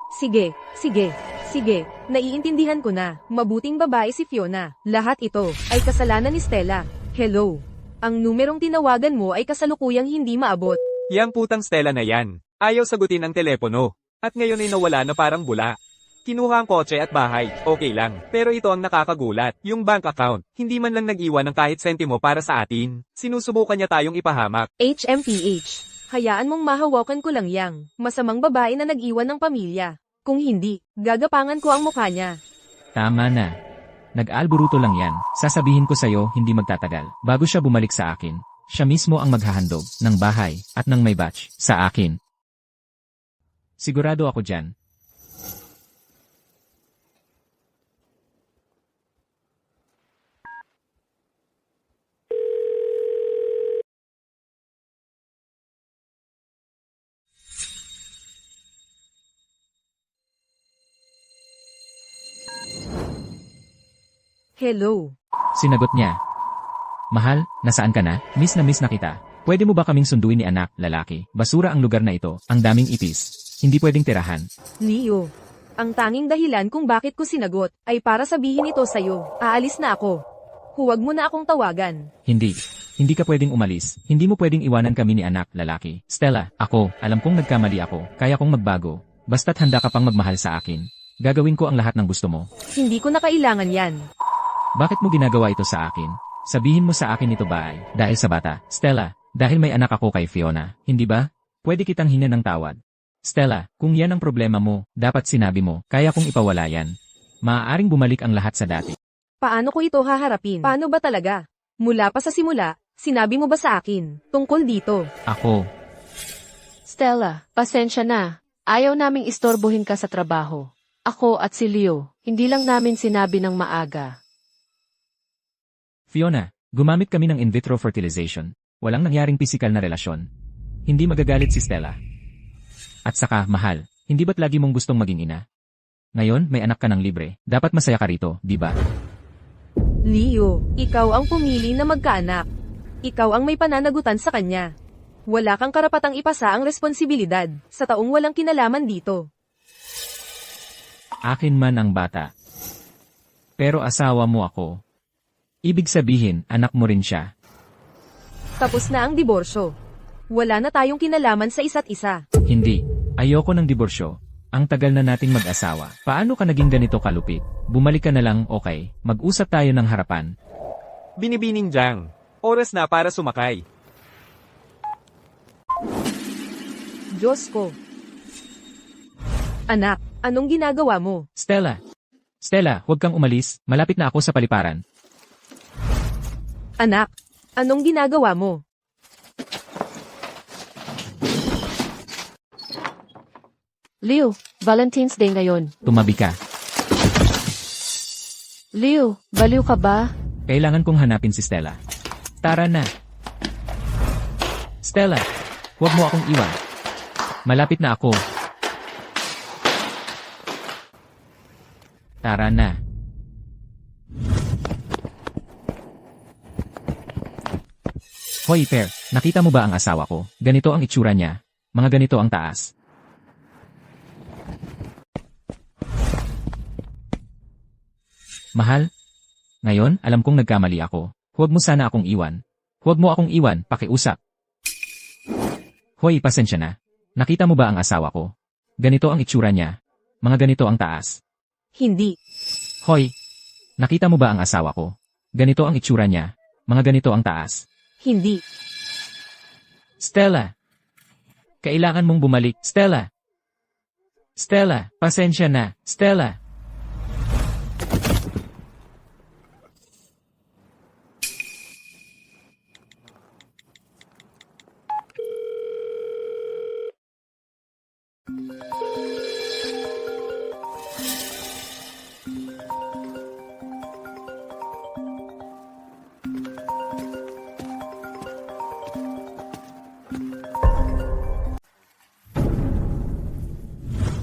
Sige, sige, sige, naiintindihan ko na. Mabuting babae si Fiona. Lahat ito ay kasalanan ni Stella. Hello. Ang numerong tinawagan mo ay kasalukuyang hindi maabot. yang putang Stella na yan. Ayaw sagutin ang telepono. At ngayon ay nawala na parang bula. Kinuha ang kotse at bahay, okay lang. Pero ito ang nakakagulat, yung bank account. Hindi man lang nag-iwan ng kahit sentimo para sa atin. Sinusubukan niya tayong ipahamak. HMPH. Hayaan mong mahawakan ko lang yang. Masamang babae na nag-iwan ng pamilya. Kung hindi, gagapangan ko ang mukha niya. tama na. Nag-alburuto lang yan. Sasabihin ko sa'yo, hindi magtatagal. Bago siya bumalik sa akin, siya mismo ang maghahandog ng bahay at ng may batch sa akin. Sigurado ako dyan. Hello. Sinagot niya. Mahal, nasaan ka na? Miss na kita. Pwede mo ba kaming sunduin ni anak, lalaki? Basura ang lugar na ito, ang daming ipis. Hindi pwedeng tirahan. Leo. Ang tanging dahilan kung bakit ko sinagot ay para sabihin ito sa'yo. Aalis na ako. Huwag mo na akong tawagan. Hindi. Hindi ka pwedeng umalis. Hindi mo pwedeng iwanan kami ni anak, lalaki. Stella, alam kong nagkamali ako. Kaya kong magbago. Basta't handa ka pang magmahal sa akin. Gagawin ko ang lahat ng gusto mo. Hindi ko na kailangan yan. Bakit mo ginagawa ito sa akin? Sabihin mo sa akin ito ba ay dahil sa bata? Stella, dahil may anak ako kay Fiona, hindi ba? Pwede kitang hingan ng tawad. Stella, kung yan ang problema mo, dapat sinabi mo, kaya kong ipawala yan. Maaaring bumalik ang lahat sa dati. Paano ko ito haharapin? Paano ba talaga? Mula pa sa simula, sinabi mo ba sa akin tungkol dito? Ako, Stella, pasensya na. Ayaw naming istorbohin ka sa trabaho. Ako at si Leo, hindi lang namin sinabi ng maaga. Fiona, gumamit kami ng in vitro fertilization. Walang nangyaring pisikal na relasyon. Hindi magagalit si Stella. At saka, mahal, hindi ba't lagi mong gustong maging ina? Ngayon, may anak ka ng libre. Dapat masaya ka rito, di ba? Leo, ikaw ang pumili na magkaanak. Ikaw ang may pananagutan sa kanya. Wala kang karapatang ipasa ang responsibilidad sa taong walang kinalaman dito. Akin man ang bata. Pero asawa mo ako. Ibig sabihin, anak mo rin siya. Tapos na ang diborsyo. Wala na tayong kinalaman sa isa't isa. Hindi. Ayoko ng diborsyo. Ang tagal na nating mag-asawa. Paano ka naging ganito kalupit? Bumalik ka na lang, okay? Mag-usap tayo ng harapan. Binibining Jang. Oras na para sumakay. Diyos ko. Anak, anong ginagawa mo? Stella. Stella, huwag kang umalis. Malapit na ako sa paliparan. Anak, anong ginagawa mo? Leo, Valentine's Day ngayon. Tumabi ka. Leo, baliw ka ba? Kailangan kong hanapin si Stella. Tara na. Stella, huwag mo akong iwan. Malapit na ako. Tara na. Hoy, Per, nakita mo ba ang asawa ko? Ganito ang itsura niya. Mga ganito ang taas. Mahal? Ngayon, alam kong nagkamali ako. Huwag mo sana akong iwan. Huwag mo akong iwan, pakiusap. Hoy, pasensya na. Nakita mo ba ang asawa ko? Ganito ang itsura niya. Mga ganito ang taas. Hindi. Hoy, nakita mo ba ang asawa ko? Ganito ang itsura niya. Mga ganito ang taas. Hindi. Stella. Kailangan mong bumalik, Stella. Stella, pasensya na, Stella.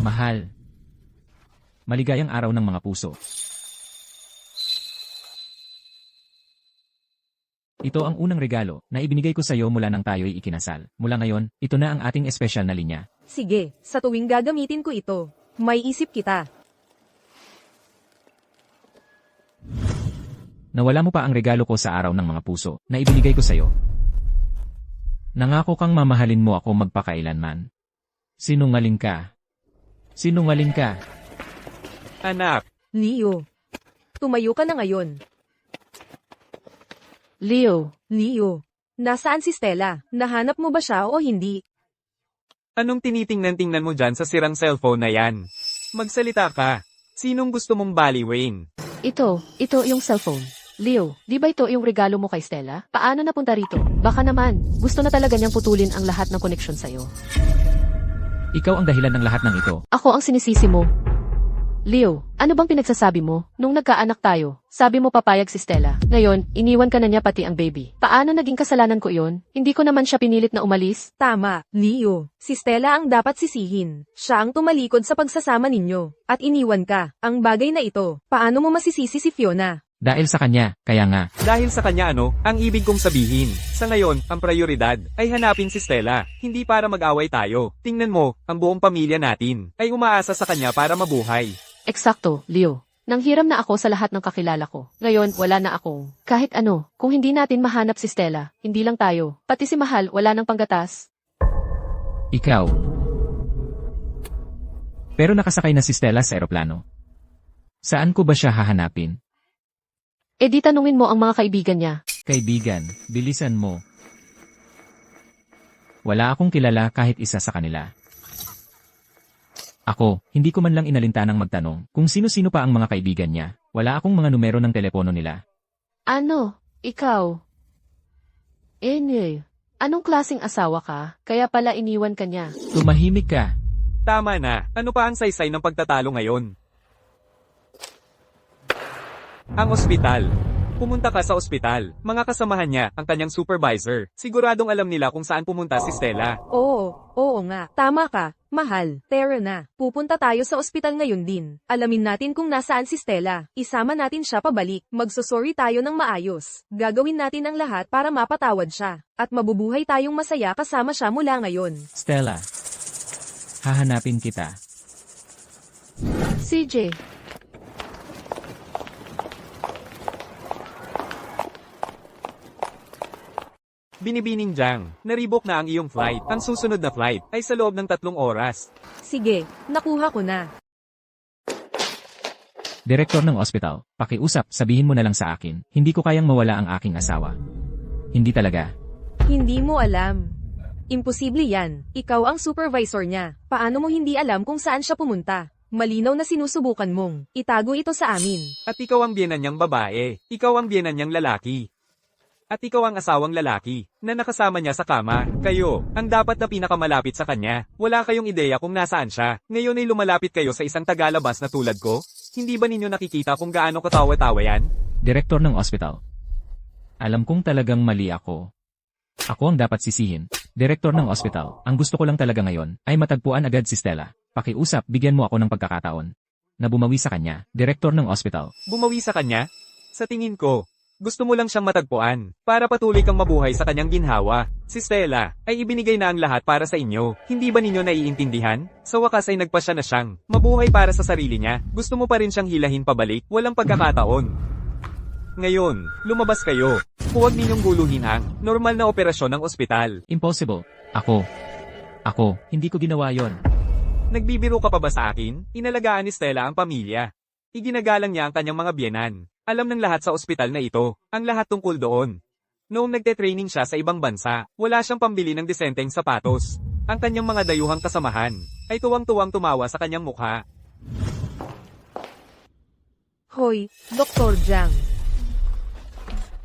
Mahal. Maligayang araw ng mga puso. Ito ang unang regalo na ibinigay ko sa iyo mula nang tayo'y ikinasal. Mula ngayon, ito na ang ating espesyal na linya. Sige, sa tuwing gagamitin ko ito, may isip kita. Nawala mo pa ang regalo ko sa araw ng mga puso na ibinigay ko sa iyo. Nangako kang mamahalin mo ako magpakailanman. Sinungaling ka. Sinungaling ka. Anak, Leo, tumayo ka na ngayon. Leo, Leo, nasaan si Stella? Nahanap mo ba siya o hindi? anong tinitingnan-tingnan mo dyan sa sirang cellphone na yan? Magsalita ka. Sinong gusto mong baliwin? ito yung cellphone. Leo, di ba ito yung regalo mo kay Stella? Paano napunta rito? Baka naman, gusto na talaga niyang putulin ang lahat ng koneksyon sa'yo. Ikaw ang dahilan ng lahat ng ito. Ako ang sinisisi mo. Leo, ano bang pinagsasabi mo? Nung nagkaanak tayo, sabi mo papayag si Stella. Ngayon, iniwan ka na niya pati ang baby. Paano naging kasalanan ko iyon? Hindi ko naman siya pinilit na umalis. Tama, Leo. Si Stella ang dapat sisihin. Siya ang tumalikod sa pagsasama ninyo. At iniwan ka. Ang bagay na ito, paano mo masisisi si Fiona? Dahil sa kanya, kaya nga. Dahil sa kanya ang ibig kong sabihin. Sa ngayon, ang prioridad ay hanapin si Stella, hindi para mag-away tayo. Tingnan mo, ang buong pamilya natin ay umaasa sa kanya para mabuhay. Eksakto, Leo. Nanghiram na ako sa lahat ng kakilala ko. Ngayon, wala na akong kahit ano. Kung hindi natin mahanap si Stella, hindi lang tayo. Pati si Mahal, wala ng panggatas. Ikaw. Pero nakasakay na si Stella sa eroplano. Saan ko ba siya hahanapin? E di tanungin mo ang mga kaibigan niya. Kaibigan, bilisan mo. Wala akong kilala kahit isa sa kanila. Ako, hindi ko man lang inalintanang magtanong kung sino-sino pa ang mga kaibigan niya. Wala akong mga numero ng telepono nila. Ano? Ikaw? Anong klaseng asawa ka? Kaya pala iniwan ka niya. Tumahimik ka. Tama na, ano pa ang saysay ng pagtatalo ngayon? Ang ospital. Pumunta ka sa ospital. Mga kasamahan niya, ang kanyang supervisor. Siguradong alam nila kung saan pumunta si Stella. Oo nga. Tama ka. Mahal, tara na. Pupunta tayo sa ospital ngayon din. Alamin natin kung nasaan si Stella. Isama natin siya pabalik. Magsusorry tayo ng maayos. Gagawin natin ang lahat para mapatawad siya. At mabubuhay tayong masaya kasama siya mula ngayon. Stella. Hahanapin kita. CJ, Binibining Jang, naribok na ang iyong flight. Ang susunod na flight ay sa loob ng 3 oras. Sige, nakuha ko na. Direktor ng ospital, pakiusap, sabihin mo na lang sa akin. Hindi ko kayang mawala ang aking asawa. Hindi talaga. Hindi mo alam. Imposible yan. Ikaw ang supervisor niya. Paano mo hindi alam kung saan siya pumunta? Malinaw na sinusubukan mong itago ito sa amin. At ikaw ang biyenan niyang babae. Ikaw ang biyenan niyang lalaki. At ikaw ang asawang lalaki, na nakasama niya sa kama. Kayo, ang dapat na pinakamalapit sa kanya. Wala kayong ideya kung nasaan siya. Ngayon ay lumalapit kayo sa isang tagalabas na tulad ko? Hindi ba ninyo nakikita kung gaano katawa-tawa yan? Direktor ng ospital. Alam kong talagang mali ako. Ako ang dapat sisihin. Direktor ng ospital, ang gusto ko lang talaga ngayon ay matagpuan agad si Stella. Pakiusap, bigyan mo ako ng pagkakataon na bumawi sa kanya. Direktor ng ospital. Bumawi sa kanya? Sa tingin ko, gusto mo lang siyang matagpuan, para patuloy kang mabuhay sa kanyang ginhawa. Si Stella, ay ibinigay na ang lahat para sa inyo. Hindi ba ninyo naiintindihan? Sa wakas ay nagpasya na siyang mabuhay para sa sarili niya. Gusto mo pa rin siyang hilahin pabalik? Walang pagkakataon. Ngayon, lumabas kayo. Huwag ninyong guluhin ang normal na operasyon ng ospital. Impossible. Ako, hindi ko ginawa yon. Nagbibiro ka pa ba sa akin? Inalagaan ni Stella ang pamilya. Iginagalang niya ang kanyang mga biyenan. Alam ng lahat sa ospital na ito, ang lahat tungkol doon. Noong nagte-training siya sa ibang bansa, wala siyang pambili ng disenteng sapatos. Ang kanyang mga dayuhang kasamahan, ay tuwang-tuwang tumawa sa kanyang mukha. Hoy, Dr. Jiang.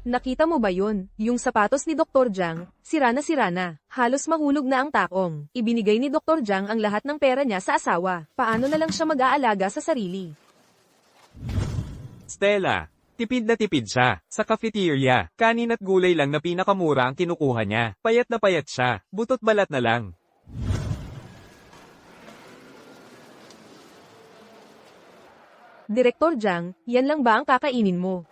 Nakita mo ba yun? Yung sapatos ni Dr. Jiang, sira na. Halos mahulog na ang takong. Ibinigay ni Dr. Jiang ang lahat ng pera niya sa asawa. Paano na lang siya mag-aalaga sa sarili? Stella, tipid na tipid siya. Sa cafeteria, kanin at gulay lang na pinakamura ang kinukuha niya. Payat na payat siya, butot balat na lang. Direktor Jiang, yan lang ba ang kakainin mo?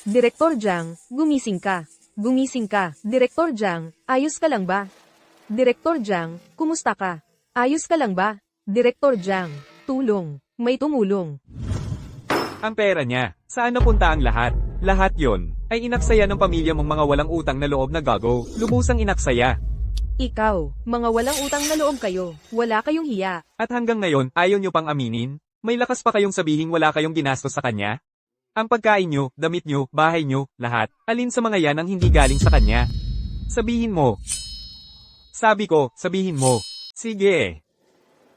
Direktor Jiang, gumising ka. Direktor Jiang, ayos ka lang ba? Direktor Jiang, kumusta ka? Ayos ka lang ba? Direktor Jiang, tulong. May tumulong. Ang pera niya, saan napunta ang lahat? Lahat yon ay inaksaya ng pamilya mong mga walang utang na loob na gago. Lubusang inaksaya. Ikaw, mga walang utang na loob kayo. Wala kayong hiya. At hanggang ngayon, ayaw nyo pang aminin? May lakas pa kayong sabihing wala kayong ginastos sa kanya? Ang pagkain nyo, damit nyo, bahay nyo, lahat, alin sa mga yan ang hindi galing sa kanya? Sabihin mo. Sabi ko, sabihin mo. Sige.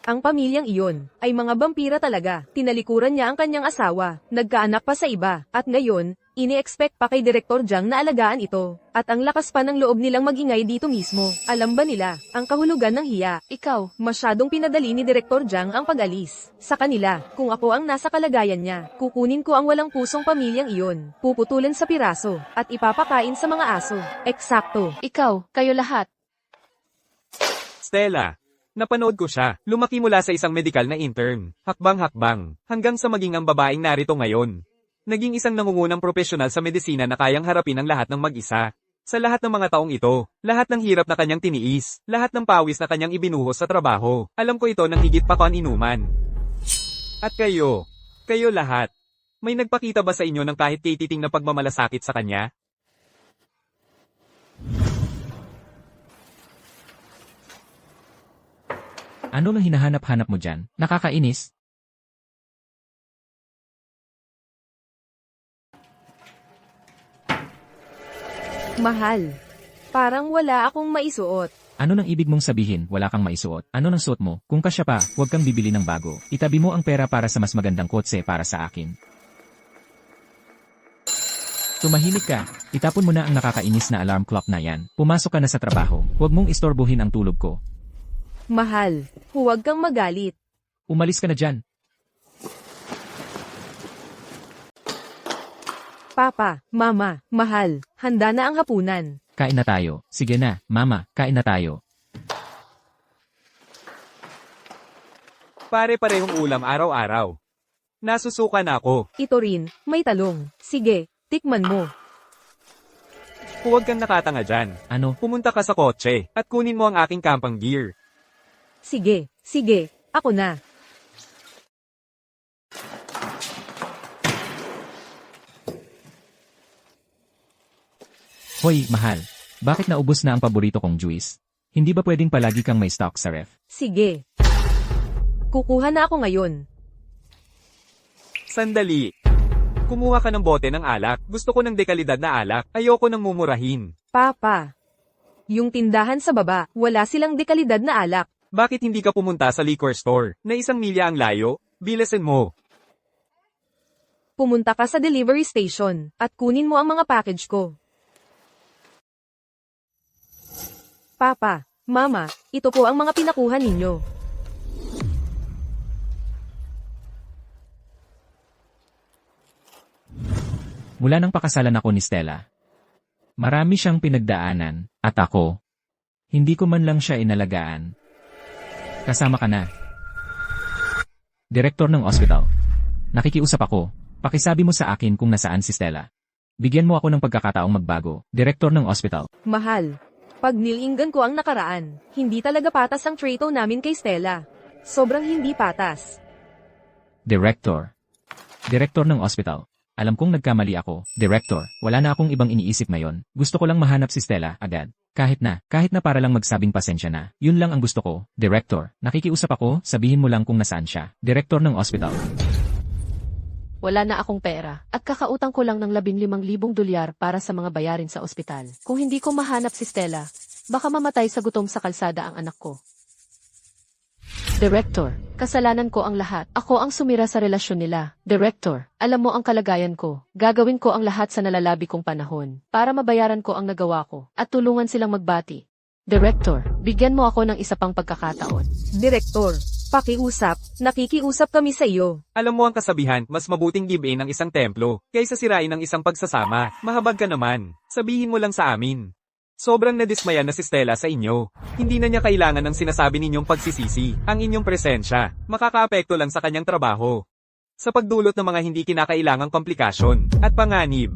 Ang pamilyang iyon, ay mga vampira talaga. Tinalikuran niya ang kanyang asawa, nagkaanak pa sa iba, at ngayon, ini-expect pa kay Direktor Jiang na alagaan ito. At ang lakas pa ng loob nilang magingay dito mismo. Alam ba nila, ang kahulugan ng hiya? Ikaw, masyadong pinadali ni Direktor Jiang ang pag-alis. Sa kanila, kung ako ang nasa kalagayan niya, kukunin ko ang walang pusong pamilyang iyon, puputulan sa piraso, at ipapakain sa mga aso. Eksakto. ikaw, kayo lahat. Stella, Napanood ko siya. Lumaki mula sa isang medikal na intern. Hakbang-hakbang. Hanggang sa maging ang babaeng narito ngayon. Naging isang nangungunang propesyonal sa medisina na kayang harapin ang lahat ng mag-isa. Sa lahat ng mga taong ito, lahat ng hirap na kanyang tiniis, lahat ng pawis na kanyang ibinuhos sa trabaho, alam ko ito ng higit pa inuman. At kayo lahat, may nagpakita ba sa inyo ng kahit tititing na pagmamalasakit sa kanya? Ano lang hinahanap-hanap mo dyan? Nakakainis? Mahal. Parang wala akong maisuot. Ano nang ibig mong sabihin, wala kang maisuot? Ano nang suot mo? Kung kasya pa, huwag kang bibili ng bago. Itabi mo ang pera para sa mas magandang kotse para sa akin. Tumahimik ka. Itapon mo na ang nakakainis na alarm clock na yan. Pumasok ka na sa trabaho. Huwag mong istorbohin ang tulog ko. Mahal, huwag kang magalit. Umalis ka na dyan. Papa, Mama, mahal, handa na ang hapunan. Kain na tayo. Sige na, mama, kain na tayo. Pare-parehong ulam araw-araw. Nasusuka na ako. Ito rin, may talong. Sige, tikman mo. Huwag kang nakatanga dyan. Ano? Pumunta ka sa kotse, at kunin mo ang aking camping gear. Sige, ako na. Hoy, mahal. Bakit naubos na ang paborito kong juice? Hindi ba pwedeng palagi kang may stock sa ref? Sige. Kukuha na ako ngayon. Sandali. Kumuha ka ng bote ng alak. Gusto ko ng dekalidad na alak. Ayoko ng mumurahin. Papa. Yung tindahan sa baba, wala silang dekalidad na alak. Bakit hindi ka pumunta sa liquor store, na 1 milya ang layo? Bilasin mo. Pumunta ka sa delivery station, at kunin mo ang mga package ko. Papa, Mama, ito po ang mga pinakuha ninyo. Mula nang pakasalan ako ni Stella. Marami siyang pinagdaanan, at ako. Hindi ko man lang siya inalagaan. Kasama ka na. Direktor ng ospital. Nakikiusap ako. Pakisabi mo sa akin kung nasaan si Stella. Bigyan mo ako ng pagkakataong magbago. Direktor ng ospital. Mahal, pag nilinggan ko ang nakaraan, hindi talaga patas ang trato namin kay Stella. Sobrang hindi patas. Director. Direktor ng ospital. Alam kong nagkamali ako. Director, wala na akong ibang iniisip ngayon. Gusto ko lang mahanap si Stella agad. Kahit na para lang magsabing pasensya na. Yun lang ang gusto ko. Director, nakikiusap ako, sabihin mo lang kung nasaan siya. Direktor ng ospital. Wala na akong pera, at kakautang ko lang ng 15,000 dolyar para sa mga bayarin sa ospital. Kung hindi ko mahanap si Stella, baka mamatay sa gutom sa kalsada ang anak ko. Director, kasalanan ko ang lahat. Ako ang sumira sa relasyon nila. Director, alam mo ang kalagayan ko. Gagawin ko ang lahat sa nalalabi kong panahon para mabayaran ko ang nagawa ko at tulungan silang magbati. Director, bigyan mo ako ng isa pang pagkakataon. Direktor, pakiusap, nakikiusap kami sa iyo. Alam mo ang kasabihan, mas mabuting give-in ang isang templo, kaysa sirain ang isang pagsasama. Mahabag ka naman. Sabihin mo lang sa amin. Sobrang nadismaya na si Stella sa inyo. Hindi na niya kailangan ng sinasabi ninyong pagsisisi. Ang inyong presensya, makakaapekto lang sa kanyang trabaho. Sa pagdulot ng mga hindi kinakailangang komplikasyon, at panganib.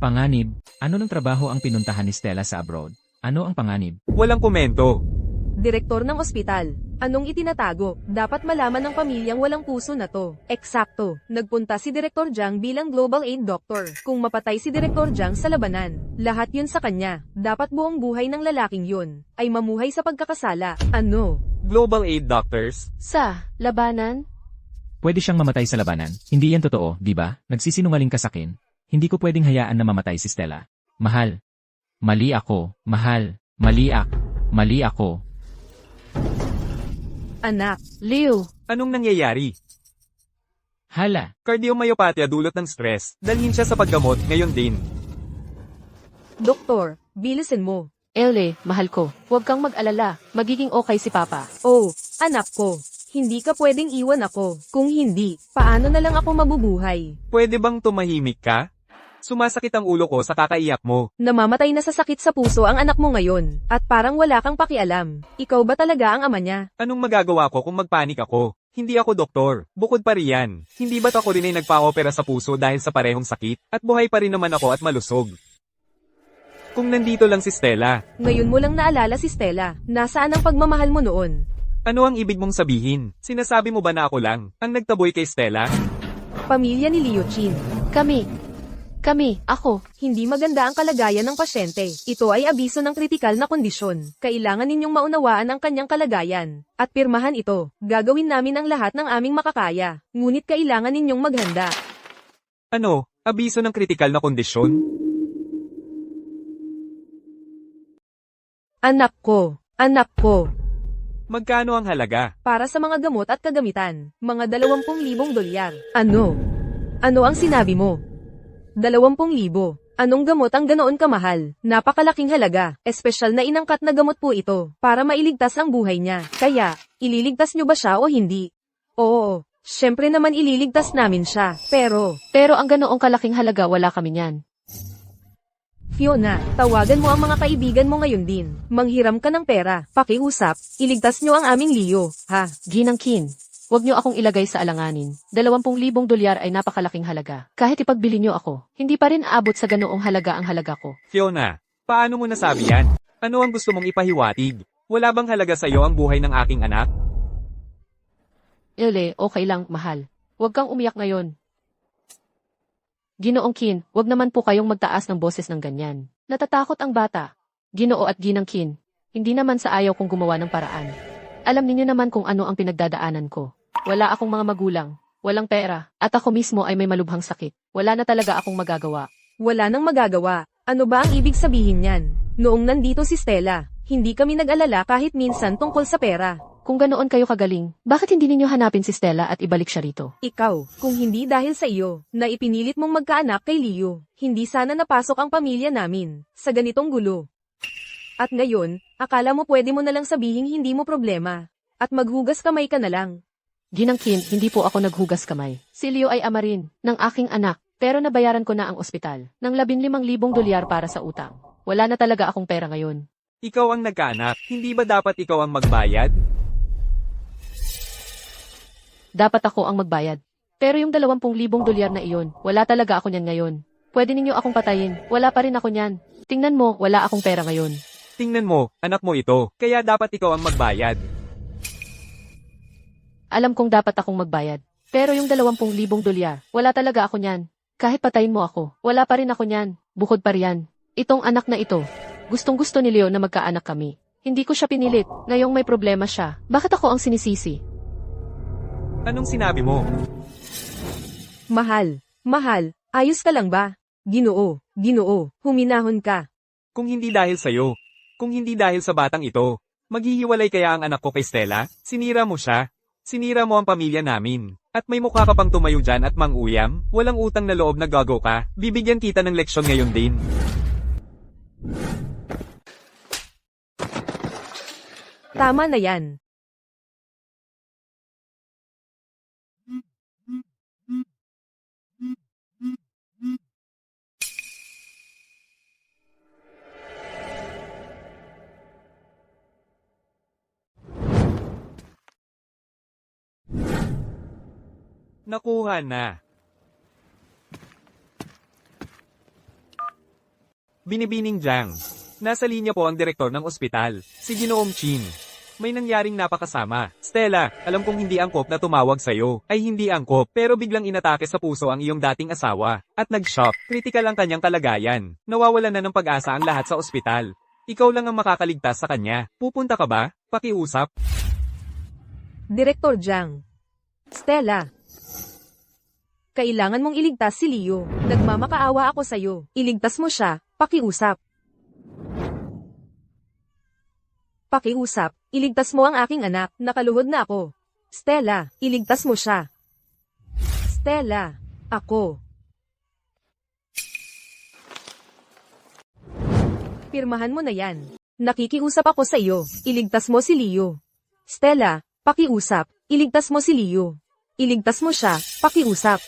Panganib, ano ng trabaho ang pinuntahan ni Stella sa abroad? Ano ang panganib? Walang komento. Direktor ng ospital, anong itinatago? Dapat malaman ng pamilyang walang puso na to. Eksakto, nagpunta si Direktor Jiang bilang Global Aid Doctor. Kung mapatay si Direktor Jiang sa labanan, lahat yun sa kanya. Dapat buong buhay ng lalaking yun ay mamuhay sa pagkakasala. Ano? Global Aid Doctors? Sa labanan? Pwede siyang mamatay sa labanan. Hindi yan totoo, di ba? Nagsisinungaling ka sa akin. Hindi ko pwedeng hayaan na mamatay si Stella. Mahal. Mali ako. Mahal. Mali ako. Anak, Liu, Anong nangyayari? Hala. Cardiomyopathy dulot ng stress. Dalhin siya sa paggamot ngayon din. Doktor, bilisin mo. Elle, mahal ko, huwag kang mag-alala. Magiging okay si Papa. Oh, anak ko, hindi ka pwedeng iwan ako. Kung hindi, paano na lang ako mabubuhay? Pwede bang tumahimik ka? Sumasakit ang ulo ko sa kakaiyak mo. Namamatay na sa sakit sa puso ang anak mo ngayon, at parang wala kang pakialam. Ikaw ba talaga ang ama niya? Anong magagawa ko kung magpanik ako? Hindi ako doktor. Bukod pa riyan, hindi ba't ako rin ay nagpa-opera sa puso dahil sa parehong sakit? At buhay pa rin naman ako at malusog. Kung nandito lang si Stella, Ngayon mo lang naalala si Stella. Nasaan ang pagmamahal mo noon? ano ang ibig mong sabihin? Sinasabi mo ba na ako lang ang nagtaboy kay Stella? Pamilya ni Leo Chin. Kami, ako. Hindi maganda ang kalagayan ng pasyente. Ito ay abiso ng kritikal na kondisyon. Kailangan ninyong maunawaan ang kanyang kalagayan. At pirmahan ito. Gagawin namin ang lahat ng aming makakaya. Ngunit kailangan ninyong maghanda. Ano? Abiso ng kritikal na kondisyon? Anak ko. Magkano ang halaga? Para sa mga gamot at kagamitan. Mga 20,000 dolyar. Ano? Ano ang sinabi mo? 20,000. Anong gamot ang ganoon kamahal? Napakalaking halaga. Espesyal na inangkat na gamot po ito, para mailigtas ang buhay niya. Kaya, ililigtas niyo ba siya o hindi? Oo, syempre naman ililigtas namin siya. Pero, Ang ganoong kalaking halaga wala kami niyan. Fiona, tawagan mo ang mga kaibigan mo ngayon din. Manghiram ka ng pera. Pakiusap, iligtas niyo ang aming Leo, ha? Ginang Kin, huwag niyo akong ilagay sa alanganin. 20,000 dolyar ay napakalaking halaga. Kahit ipagbili niyo ako, hindi pa rin aabot sa ganoong halaga ang halaga ko. Fiona, paano mo nasabi yan? Ano ang gusto mong ipahiwatig? Wala bang halaga sa iyo ang buhay ng aking anak? Okay lang, mahal. Huwag kang umiyak ngayon. Ginoong Kin, huwag naman po kayong magtaas ng boses ng ganyan. Natatakot ang bata. Ginoo at Ginang Kin, hindi naman sa ayaw kong gumawa ng paraan. Alam ninyo naman kung ano ang pinagdadaanan ko. Wala akong mga magulang, walang pera, at ako mismo ay may malubhang sakit. Wala na talaga akong magagawa. Wala nang magagawa. Ano ba ang ibig sabihin niyan? Noong nandito si Stella, hindi kami nag-alala kahit minsan tungkol sa pera. Kung ganoon kayo kagaling, bakit hindi ninyo hanapin si Stella at ibalik siya rito? Ikaw, kung hindi dahil sa iyo, na ipinilit mong magkaanak kay Leo, hindi sana napasok ang pamilya namin, sa ganitong gulo. At ngayon, akala mo pwede mo na lang sabihing hindi mo problema. At maghugas kamay ka na lang. Ginang Kin, hindi po ako naghugas kamay. Si Leo ay ama rin, ng aking anak, pero nabayaran ko na ang ospital, ng 15,000 dolyar para sa utang. Wala na talaga akong pera ngayon. Ikaw ang nagkaanak, hindi ba dapat ikaw ang magbayad? Dapat ako ang magbayad. Pero yung 20,000 dolyar na iyon, wala talaga ako niyan ngayon. Pwede ninyo akong patayin, wala pa rin ako niyan. Tingnan mo, wala akong pera ngayon. Tingnan mo, anak mo ito, kaya dapat ikaw ang magbayad. Alam kong dapat akong magbayad. Pero yung 20,000 dolyar, wala talaga ako niyan. Kahit patayin mo ako, wala pa rin ako niyan. Bukod pa riyan, itong anak na ito, gustong-gusto ni Leo na magkaanak kami. Hindi ko siya pinilit, ngayong may problema siya. Bakit ako ang sinisisi? Anong sinabi mo? Mahal, ayos ka lang ba? Ginoo, huminahon ka. Kung hindi dahil sa'yo, kung hindi dahil sa batang ito, maghihiwalay kaya ang anak ko kay Stella? Sinira mo siya. Sinira mo ang pamilya namin. At may mukha ka pang tumayo dyan at manguyam, walang utang na loob na gago ka, bibigyan kita ng leksyon ngayon din. Tama na yan. Nakuha na. Binibining Jiang. Nasa linya po ang direktor ng ospital, si Ginoong Chin. May nangyaring napakasama. Stella, alam kong hindi angkop na tumawag sa'yo. Ay hindi angkop, pero biglang inatake sa puso ang iyong dating asawa. At nag-shock. Kritikal ang kanyang kalagayan. Nawawalan na ng pag-asa ang lahat sa ospital. Ikaw lang ang makakaligtas sa kanya. Pupunta ka ba? Pakiusap. Direktor Jiang. Stella. Kailangan mong iligtas si Leo. Nagmamakaawa ako sa'yo. Iligtas mo siya, pakiusap. Pakiusap, iligtas mo ang aking anak, nakaluhod na ako. Stella, iligtas mo siya. Stella, ako. Pirmahan mo na yan. Nakikiusap ako sa iyo, iligtas mo si Leo. Stella, pakiusap, iligtas mo si Leo. Iligtas mo siya, pakiusap.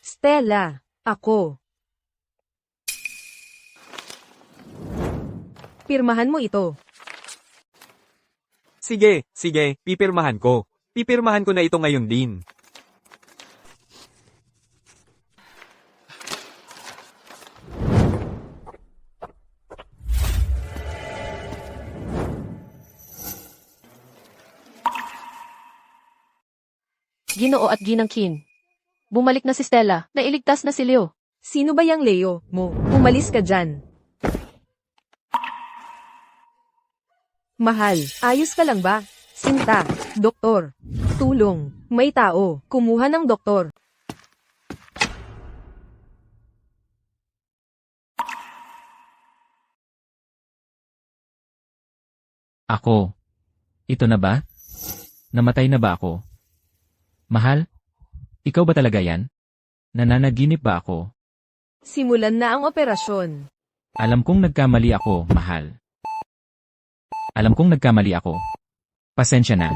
Stella, ako. Pirmahan mo ito. Sige, sige, pipirmahan ko. Pipirmahan ko na ito ngayon din. Ginoo at Ginang Kin. Bumalik na si Stella, nailigtas na si Leo. Sino ba yang Leo mo? Umalis ka dyan. Mahal, ayos ka lang ba? Sinta, doktor. Tulong, may tao. Kumuha ng doktor. Ako. Ito na ba? Namatay na ba ako? Mahal? Ikaw ba talaga yan? Nananaginip ba ako? Simulan na ang operasyon. Alam kong nagkamali ako, mahal. Alam kong nagkamali ako. Pasensya na.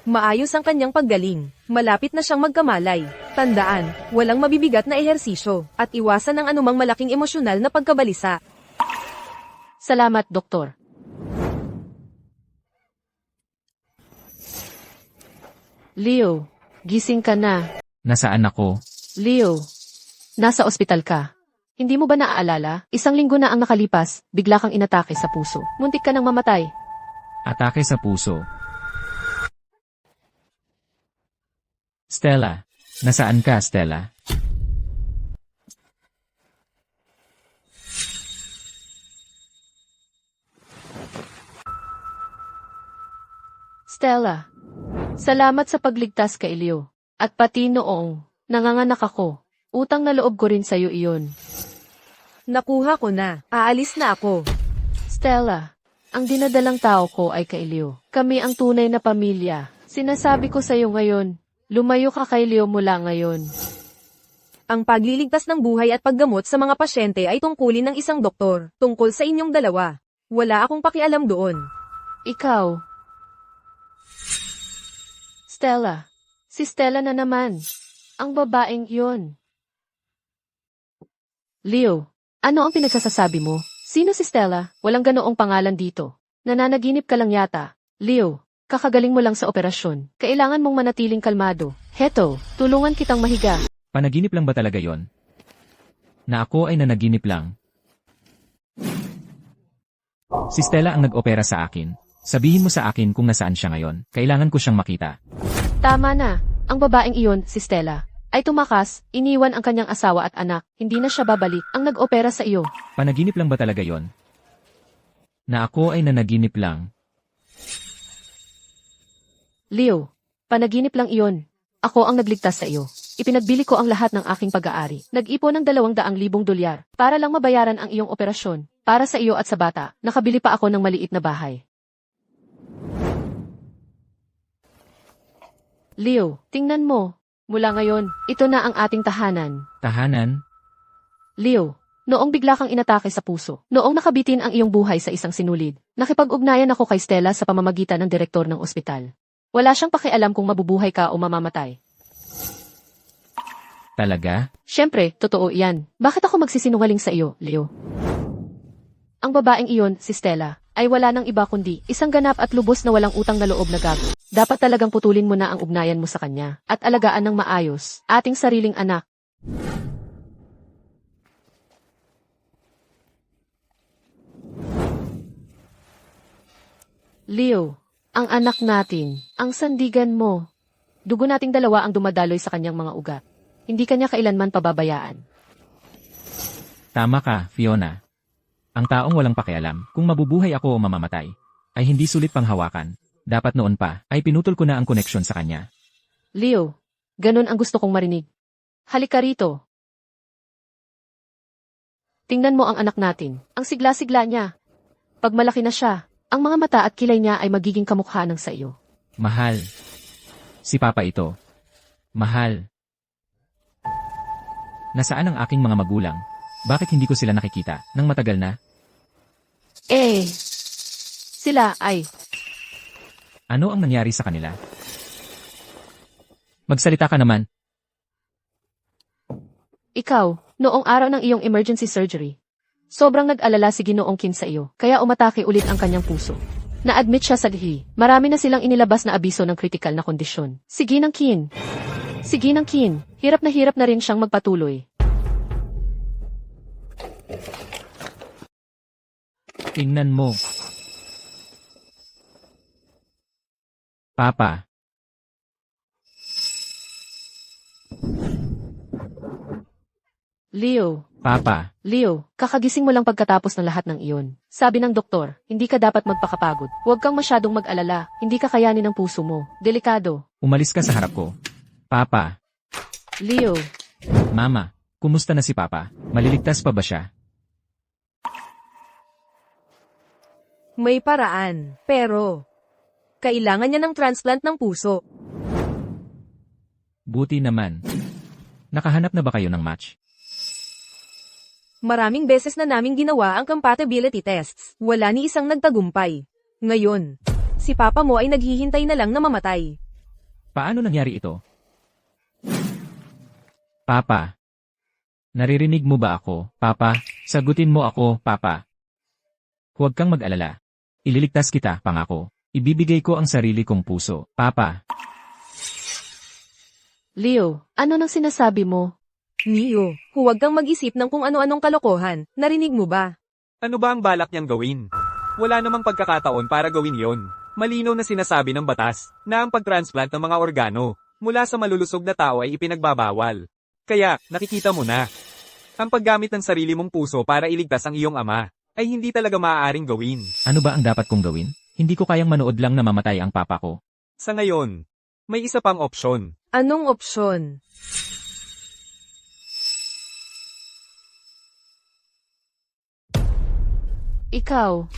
Maayos ang kanyang paggaling. Malapit na siyang magkamalay. Tandaan, walang mabibigat na ehersisyo, at iwasan ang anumang malaking emosyonal na pagkabalisa. Salamat, Doktor. Leo, gising ka na. Nasaan ako? Leo, nasa ospital ka. Hindi mo ba naaalala? 1 linggo na ang nakalipas, bigla kang inatake sa puso. Muntik ka nang mamatay. Atake sa puso. Stella. Nasaan ka, Stella? Stella, salamat sa pagligtas kay Leo. At pati noong nanganganak ako, utang na loob ko rin sa'yo iyon. Nakuha ko na. Aalis na ako. Stella, ang dinadalang tao ko ay kay Leo. Kami ang tunay na pamilya. Sinasabi ko sa'yo ngayon, lumayo ka kay Leo mula ngayon. Ang pagliligtas ng buhay at paggamot sa mga pasyente ay tungkulin ng isang doktor, tungkol sa inyong dalawa. Wala akong pakialam doon. Ikaw. Stella. Si Stella na naman. Ang babaeng yun. Leo, ano ang pinagsasasabi mo? Sino si Stella? Walang ganoong pangalan dito. Nananaginip ka lang yata. Leo, kakagaling mo lang sa operasyon. Kailangan mong manatiling kalmado. Heto, tulungan kitang mahiga. Panaginip lang ba talaga yon? Na ako ay nanaginip lang. Si Stella ang nag-opera sa akin. Sabihin mo sa akin kung nasaan siya ngayon. Kailangan ko siyang makita. Tama na. Ang babaeng iyon, si Stella, ay tumakas, iniwan ang kanyang asawa at anak. Hindi na siya babalik. Ang nag-opera sa iyo. Panaginip lang ba talaga yon? Na ako ay nanaginip lang. Leo, panaginip lang iyon. Ako ang nagligtas sa iyo. Ipinagbili ko ang lahat ng aking pag-aari. Nag-ipon ng $200,000 para lang mabayaran ang iyong operasyon. Para sa iyo at sa bata, nakabili pa ako ng maliit na bahay. Leo, tingnan mo. Mula ngayon, ito na ang ating tahanan. Tahanan? Leo, noong bigla kang inatake sa puso, noong nakabitin ang iyong buhay sa isang sinulid, nakipag-ugnayan ako kay Stella sa pamamagitan ng direktor ng ospital. Wala siyang pakialam kung mabubuhay ka o mamamatay. Talaga? Siyempre, totoo iyan. Bakit ako magsisinungaling sa iyo, Leo? Ang babaeng iyon, si Stella, ay wala nang iba kundi isang ganap at lubos na walang utang na loob na gago. Dapat talagang putulin mo na ang ugnayan mo sa kanya at alagaan ng maayos ating sariling anak. Leo, ang anak natin, ang sandigan mo. Dugo nating dalawa ang dumadaloy sa kanyang mga ugat. Hindi kanya kailanman pababayaan. Tama ka, Fiona. Ang taong walang pakialam kung mabubuhay ako o mamamatay ay hindi sulit pang hawakan. Dapat noon pa ay pinutol ko na ang koneksyon sa kanya. Leo, ganun ang gusto kong marinig. Halika rito. Tingnan mo ang anak natin. Ang sigla-sigla niya. Pag malaki na siya, ang mga mata at kilay niya ay magiging kamukha ng sa iyo. Mahal, Si Papa ito. Mahal. Nasaan ang aking mga magulang? Bakit hindi ko sila nakikita nang matagal na? Sila ay... Ano ang nangyari sa kanila? Magsalita ka naman. Ikaw, noong araw ng iyong emergency surgery, sobrang nag-alala si Ginoong Qin sa iyo, kaya umatake ulit ang kanyang puso. Na-admit siya sa lihi. Marami na silang inilabas na abiso ng critical na kondisyon. Si Ginang Qin. Hirap na rin siyang magpatuloy. Tingnan mo. Papa. Leo, kakagising mo lang pagkatapos ng lahat ng iyon. Sabi ng doktor, hindi ka dapat magpakapagod. Huwag kang masyadong mag-alala, hindi kakayanin ng puso mo. Delikado. Umalis ka sa harap ko. Papa. Leo, Mama. Kumusta na si Papa? Maliligtas pa ba siya? May paraan, pero kailangan niya ng transplant ng puso. Buti naman. Nakahanap na ba kayo ng match? Maraming beses na naming ginawa ang compatibility tests. Wala ni isang nagtagumpay. Ngayon, si Papa mo ay naghihintay na lang na mamatay. Paano nangyari ito? Papa. Naririnig mo ba ako, Papa? Sagutin mo ako, Papa. Huwag kang mag-alala. Ililigtas kita, pangako. Ibibigay ko ang sarili kong puso, Papa. Leo, ano nang sinasabi mo? Neo, huwag kang mag-isip ng kung ano-anong kalokohan. Narinig mo ba? Ano ba ang balak niyang gawin? Wala namang pagkakataon para gawin yon. Malinaw na sinasabi ng batas na ang pagtransplant ng mga organo mula sa malulusog na tao ay ipinagbabawal. Kaya, nakikita mo na. Ang paggamit ng sarili mong puso para iligtas ang iyong ama ay hindi talaga maaaring gawin. Ano ba ang dapat kong gawin? Hindi ko kayang manood lang na mamatay ang papa ko. Sa ngayon, may isa pang opsyon. Anong opsyon? Ikaw.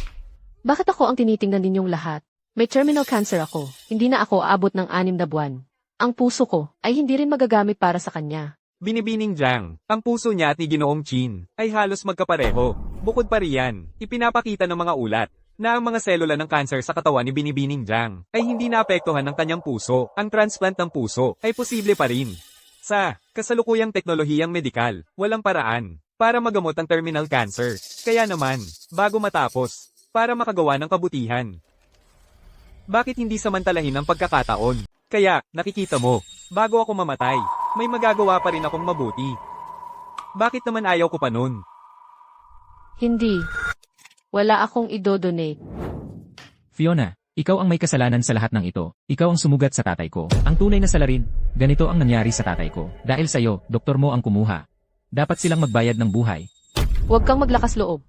Bakit ako ang tinitingnan ninyong lahat? May terminal cancer ako. Hindi na ako aabot ng 6 na buwan. Ang puso ko ay hindi rin magagamit para sa kanya. Binibining Jiang, ang puso niya at ni Ginoong Qin ay halos magkapareho. Bukod pa riyan, ipinapakita ng mga ulat na ang mga selula ng kanser sa katawan ni Binibining Jiang ay hindi naapektuhan ng kanyang puso. Ang transplant ng puso ay posible pa rin. Sa kasalukuyang teknolohiyang medikal, walang paraan para magamot ang terminal cancer. Kaya naman, bago matapos, para makagawa ng kabutihan. Bakit hindi samantalahin ang pagkakataon? Kaya, nakikita mo, bago ako mamatay, may magagawa pa rin akong mabuti. Bakit naman ayaw ko pa nun? Hindi. Wala akong idodonate. Fiona, ikaw ang may kasalanan sa lahat ng ito. Ikaw ang sumugat sa tatay ko. Ang tunay na salarin, ganito ang nangyari sa tatay ko. Dahil sa'yo, doktor mo ang kumuha. Dapat silang magbayad ng buhay. Huwag kang maglakas loob.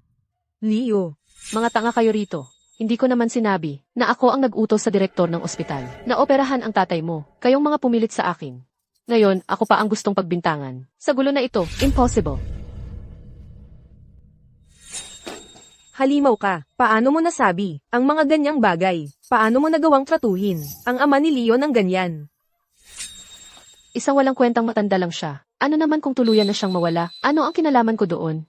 Neo, Mga tanga kayo rito. Hindi ko naman sinabi na ako ang nag-utos sa direktor ng ospital na operahan ang tatay mo. Kayong mga pumilit sa akin. Ngayon, ako pa ang gustong pagbintangan. Sa gulo na ito, impossible. halimaw ka. Paano mo nasabi ang mga ganyang bagay? Paano mo nagawang tratuhin ang ama ni Leo ng ganyan? Isang walang kwentang matanda lang siya. Ano naman kung tuluyan na siyang mawala? Ano ang kinalaman ko doon?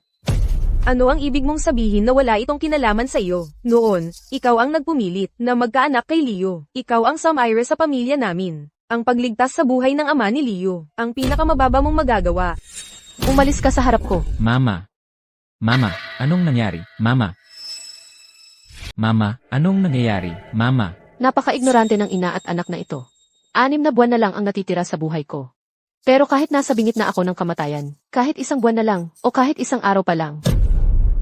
Ano ang ibig mong sabihin na wala itong kinalaman sa iyo? Noon, ikaw ang nagpumilit na magkaanak kay Leo. Ikaw ang Samaire sa pamilya namin. Ang pagligtas sa buhay ng ama ni Leo. Ang pinakamababa mong magagawa. Umalis ka sa harap ko. Mama. Mama, anong nangyari? Mama. Mama, anong nangyayari? Mama. Napaka-ignorante ng ina at anak na ito. 6 na buwan na lang ang natitira sa buhay ko. Pero kahit nasa bingit na ako ng kamatayan, kahit 1 buwan na lang, o kahit 1 araw pa lang,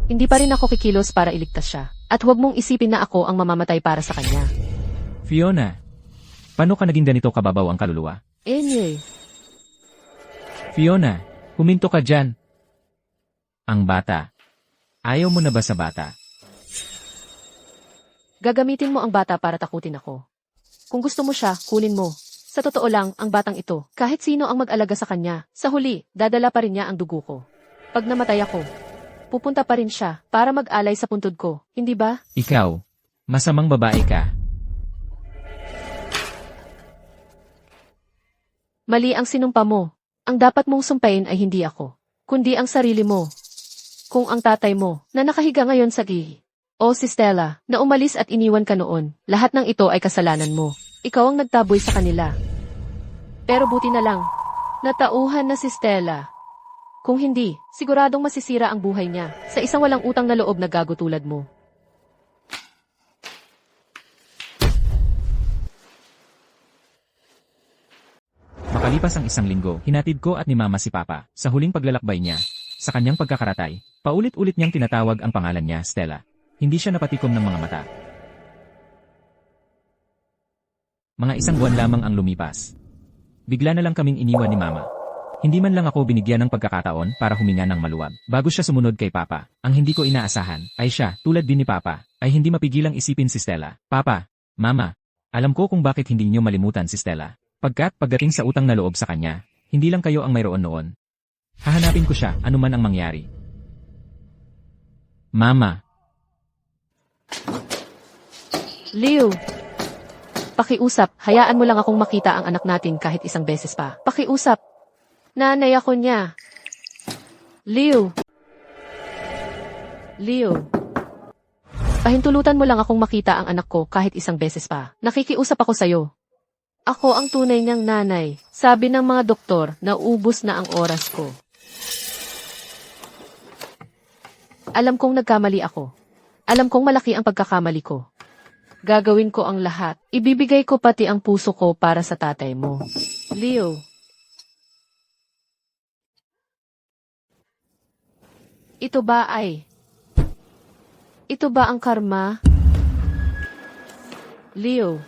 hindi pa rin ako kikilos para iligtas siya. At huwag mong isipin na ako ang mamamatay para sa kanya. Fiona. Paano ka naging ganito kababaw ang kaluluwa? Anyway, Fiona, huminto ka dyan. Ang bata. Ayaw mo na ba sa bata? gagamitin mo ang bata para takutin ako. Kung gusto mo siya, kunin mo. Sa totoo lang, ang batang ito, kahit sino ang mag-alaga sa kanya, sa huli, dadala pa rin niya ang dugo ko. Pag namatay ako, pupunta pa rin siya para mag-alay sa puntod ko, hindi ba? Ikaw. Masamang babae ka. Mali ang sinumpa mo. Ang dapat mong sumpain ay hindi ako, kundi ang sarili mo. Kung ang tatay mo, na nakahiga ngayon sa gihi, o si Stella, na umalis at iniwan ka noon, lahat ng ito ay kasalanan mo. Ikaw ang nagtaboy sa kanila. Pero buti na lang, natauhan na si Stella. Kung hindi, siguradong masisira ang buhay niya sa isang walang utang na loob na gago tulad mo. Makalipas ang isang linggo, hinatid ko at ni Mama si Papa sa huling paglalakbay niya. Sa kanyang pagkakaratay, paulit-ulit niyang tinatawag ang pangalan niya, Stella. Hindi siya napatikom ng mga mata. Mga isang buwan lamang ang lumipas. Bigla na lang kaming iniwan ni Mama. Hindi man lang ako binigyan ng pagkakataon para huminga ng maluwag. Bago siya sumunod kay Papa, ang hindi ko inaasahan ay siya, tulad din ni Papa, ay hindi mapigilang isipin si Stella. Papa, Mama, alam ko kung bakit hindi niyo malimutan si Stella. Pagdating sa utang na loob sa kanya, hindi lang kayo ang mayroon noon. Hahanapin ko siya, anuman ang mangyari. Mama. Leo, pakiusap, hayaan mo lang akong makita ang anak natin kahit isang beses pa. Pakiusap. Nanay ako niya. Leo. Pahintulutan mo lang akong makita ang anak ko kahit isang beses pa. Nakikiusap ako sa'yo. Ako ang tunay niyang nanay. Sabi ng mga doktor na ubos na ang oras ko. Alam kong nagkamali ako. Alam kong malaki ang pagkakamali ko. Gagawin ko ang lahat. Ibibigay ko pati ang puso ko para sa tatay mo. Leo. Ito ba ang karma? Leo.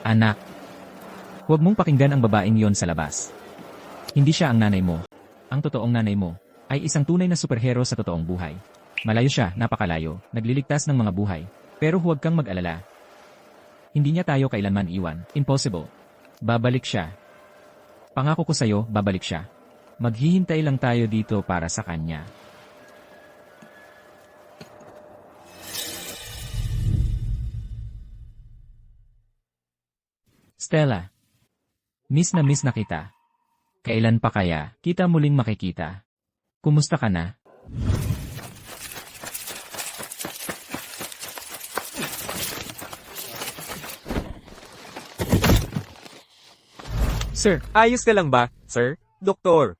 Anak. Huwag mong pakinggan ang babaeng yon sa labas. Hindi siya ang nanay mo. Ang totoong nanay mo ay isang tunay na superhero sa totoong buhay. Malayo siya, napakalayo, nagliligtas ng mga buhay. Pero huwag kang mag-alala. Hindi niya tayo kailanman iwan. Impossible. Babalik siya. Pangako ko sa'yo, babalik siya. Maghihintay lang tayo dito para sa kanya. Stella. Miss na kita. Kailan pa kaya kita muling makikita? Kumusta ka na? Sir, ayos ka lang ba, sir? Doktor.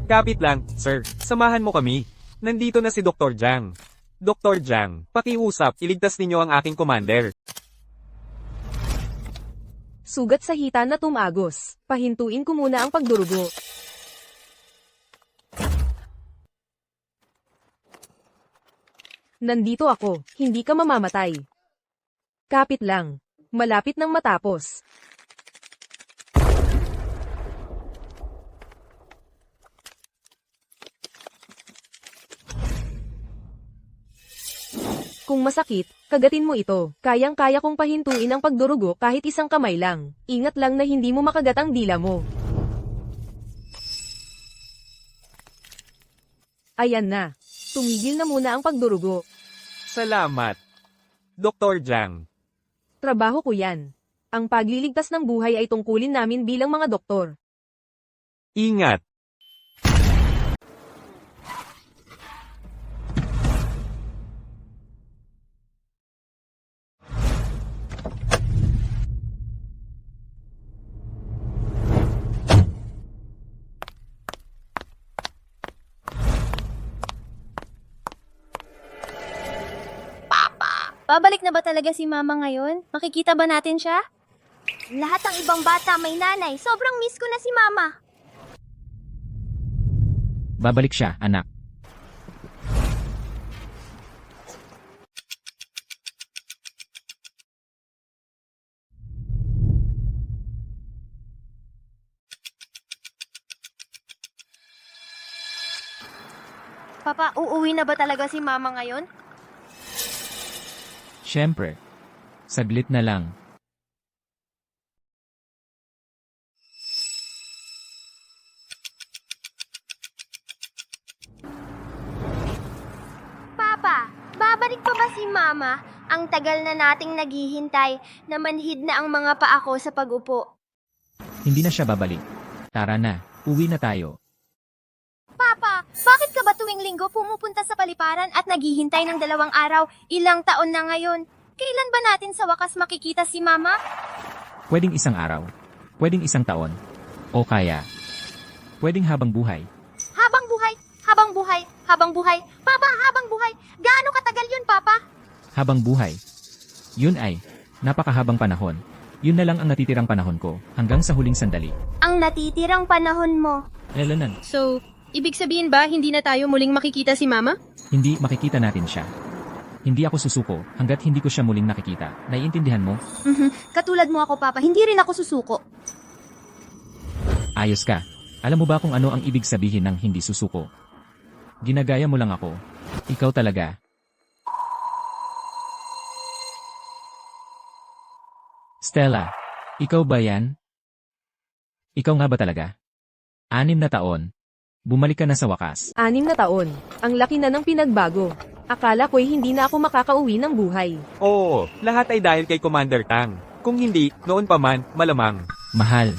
Kapit lang, sir. Samahan mo kami. Nandito na si Dr. Jiang. Dr. Jiang, pakiusap, iligtas ninyo ang aking commander. Sugat sa hita na tumagos. Pahintuin ko muna ang pagdurugo. Nandito ako, hindi ka mamamatay. Kapit lang. Malapit nang matapos. Kung masakit, kagatin mo ito. Kayang-kaya kong pahintuin ang pagdurugo kahit isang kamay lang. Ingat lang na hindi mo makagat ang dila mo. Ayan na. Tumigil na muna ang pagdurugo. Salamat. Dr. Jiang. Trabaho ko yan. Ang pagliligtas ng buhay ay tungkulin namin bilang mga doktor. Ingat. Babalik na ba talaga si Mama ngayon? Makikita ba natin siya? Lahat ng ibang bata may nanay. Sobrang miss ko na si Mama. Babalik siya, anak. Papa, uuwi na ba talaga si Mama ngayon? Siyempre. Saglit na lang. Papa, babalik Ang tagal na nating naghihintay, namanhid na ang mga paa ko sa pag-upo. Hindi na siya babalik. Tara na, uwi na tayo. Papa, bakit ka ba tuwing linggo pumupunta sa paliparan at naghihintay ng 2 araw? Ilang taon na ngayon. Kailan ba natin sa wakas makikita si Mama? Pwedeng isang araw. Pwedeng isang taon. O kaya, pwedeng habang buhay. Habang buhay, habang buhay, habang buhay. Papa, habang buhay. Gaano katagal yun, Papa? Habang buhay. Yun ay, napakahabang panahon. Yun na lang ang natitirang panahon ko, hanggang sa huling sandali. Ang natitirang panahon mo. Lalanan, So, ibig sabihin ba hindi na tayo muling makikita si Mama? hindi makikita natin siya. Hindi ako susuko, hanggat hindi ko siya muling nakikita. Naiintindihan mo? Katulad mo ako, Papa. Hindi rin ako susuko. Ayos ka. Alam mo ba kung ano ang ibig sabihin ng hindi susuko? Ginagaya mo lang ako. Ikaw talaga. Stella, ikaw ba yan? Ikaw nga ba talaga? 6 na taon. Bumalik ka na sa wakas. 6 na taon. Ang laki na ng pinagbago. Akala ko'y hindi na ako makakauwi ng buhay. Oo, lahat ay dahil kay Commander Tang. Kung hindi, noon pa man, malamang. Mahal.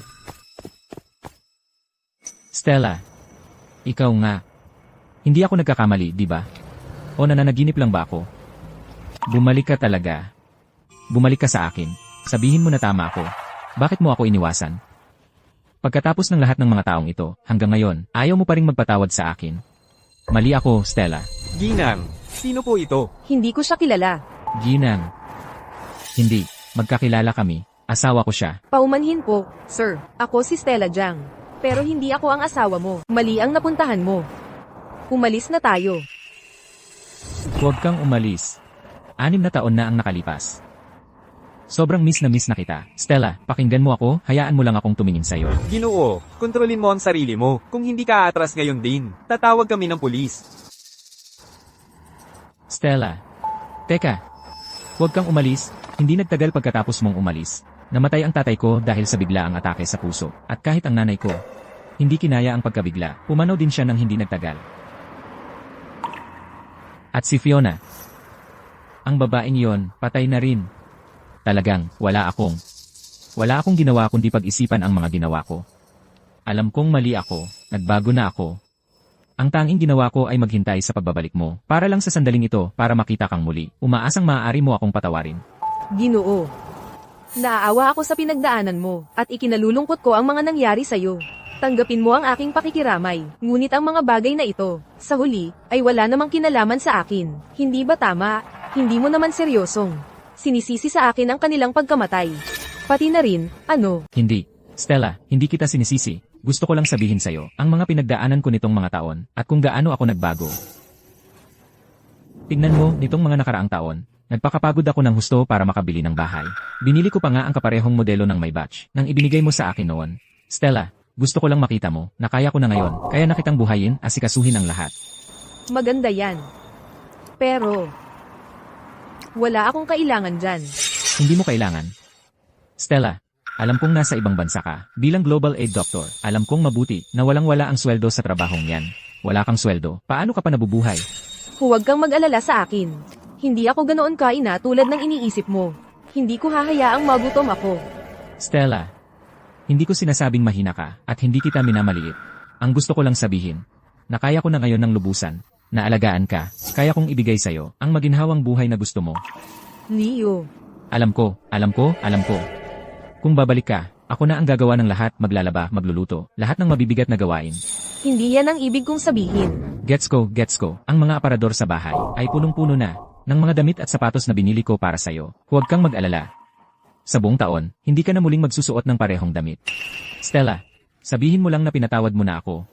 Stella, ikaw nga. Hindi ako nagkakamali, di ba? O nananaginip lang ba ako? Bumalik ka talaga. Bumalik ka sa akin. Sabihin mo na tama ako. Bakit mo ako iniwasan? Pagkatapos ng lahat ng mga taong ito, hanggang ngayon, ayaw mo pa ring magpatawad sa akin. Mali ako, Stella. Ginang, sino po ito? Hindi ko siya kilala. Ginang. Hindi, magkakilala kami. Asawa ko siya. Paumanhin po, sir. Ako si Stella Jiang. Pero hindi ako ang asawa mo. Mali ang napuntahan mo. Umalis na tayo. Huwag kang umalis. 6 na taon na ang nakalipas. Sobrang miss na kita. Stella, pakinggan mo ako, hayaan mo lang akong tumingin sa'yo. Ginoo, kontrolin mo ang sarili mo. Kung hindi ka atras ngayon din, tatawag kami ng pulis. Stella. Teka. Huwag kang umalis. Hindi nagtagal pagkatapos mong umalis. Namatay ang tatay ko dahil sa biglaang atake sa puso. At kahit ang nanay ko, hindi kinaya ang pagkabigla. Pumanaw din siya ng hindi nagtagal. At si Fiona. Ang babaeng yon, patay na rin. Talagang, wala akong ginawa kundi pag-isipan ang mga ginawa ko. Alam kong mali ako, nagbago na ako. Ang tanging ginawa ko ay maghintay sa pagbabalik mo, para lang sa sandaling ito, para makita kang muli. Umaasang maaari mo akong patawarin. Ginoo. Naaawa ako sa pinagdaanan mo, at ikinalulungkot ko ang mga nangyari sa'yo. Tanggapin mo ang aking pakikiramay, ngunit ang mga bagay na ito, sa huli, ay wala namang kinalaman sa akin. Hindi ba tama? Hindi mo naman seryosong sinisisi sa akin ang kanilang pagkamatay. Pati na rin, ano? Hindi. Stella, hindi kita sinisisi. Gusto ko lang sabihin sa'yo, ang mga pinagdaanan ko nitong mga taon, at kung gaano ako nagbago. Tignan mo, nitong mga nakaraang taon, nagpakapagod ako ng husto para makabili ng bahay. Binili ko pa nga ang kaparehong modelo ng may batch, nang ibinigay mo sa akin noon. Stella, gusto ko lang makita mo, na kaya ko na ngayon, kaya na kitang buhayin, asikasuhin ang lahat. Maganda yan. Pero, wala akong kailangan dyan. Hindi mo kailangan. Stella, alam kong nasa ibang bansa ka. Bilang global aid doctor, alam kong mabuti na walang-wala ang sweldo sa trabahong yan. Wala kang sweldo, paano ka pa nabubuhay? Huwag kang mag-alala sa akin. Hindi ako ganoon kaina tulad ng iniisip mo. Hindi ko hahayaang magutom ako. Stella, hindi ko sinasabing mahina ka at hindi kita minamaliit. Ang gusto ko lang sabihin, na kaya ko na ngayon ng lubusan, na alagaan ka, kaya kong ibigay sa'yo ang maginhawang buhay na gusto mo. Leo. Alam ko. Kung babalik ka, ako na ang gagawa ng lahat, maglalaba, magluluto, lahat ng mabibigat na gawain. Hindi yan ang ibig kong sabihin. Gets ko. Ang mga aparador sa bahay ay punong-puno na ng mga damit at sapatos na binili ko para sa'yo. Huwag kang mag-alala. Sa buong taon, hindi ka na muling magsusuot ng parehong damit. Stella, sabihin mo lang na pinatawad mo na ako.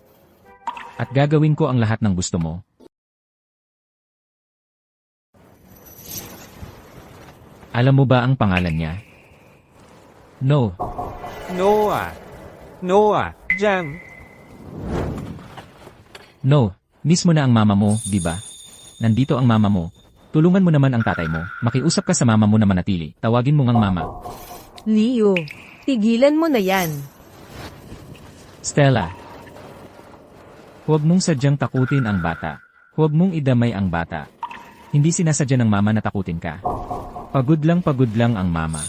At gagawin ko ang lahat ng gusto mo. Alam mo ba ang pangalan niya? No. Noah, Jiang. No. Mismo na ang mama mo, di ba? Nandito ang mama mo. Tulungan mo naman ang tatay mo. Makiusap ka sa mama mo na manatili. Tawagin mo ngang mama. Leo, tigilan mo na yan. Stella. Huwag mong sadyang takutin ang bata. Huwag mong idamay ang bata. Hindi sinasadya ng mama na takutin ka. Pagod lang ang mama.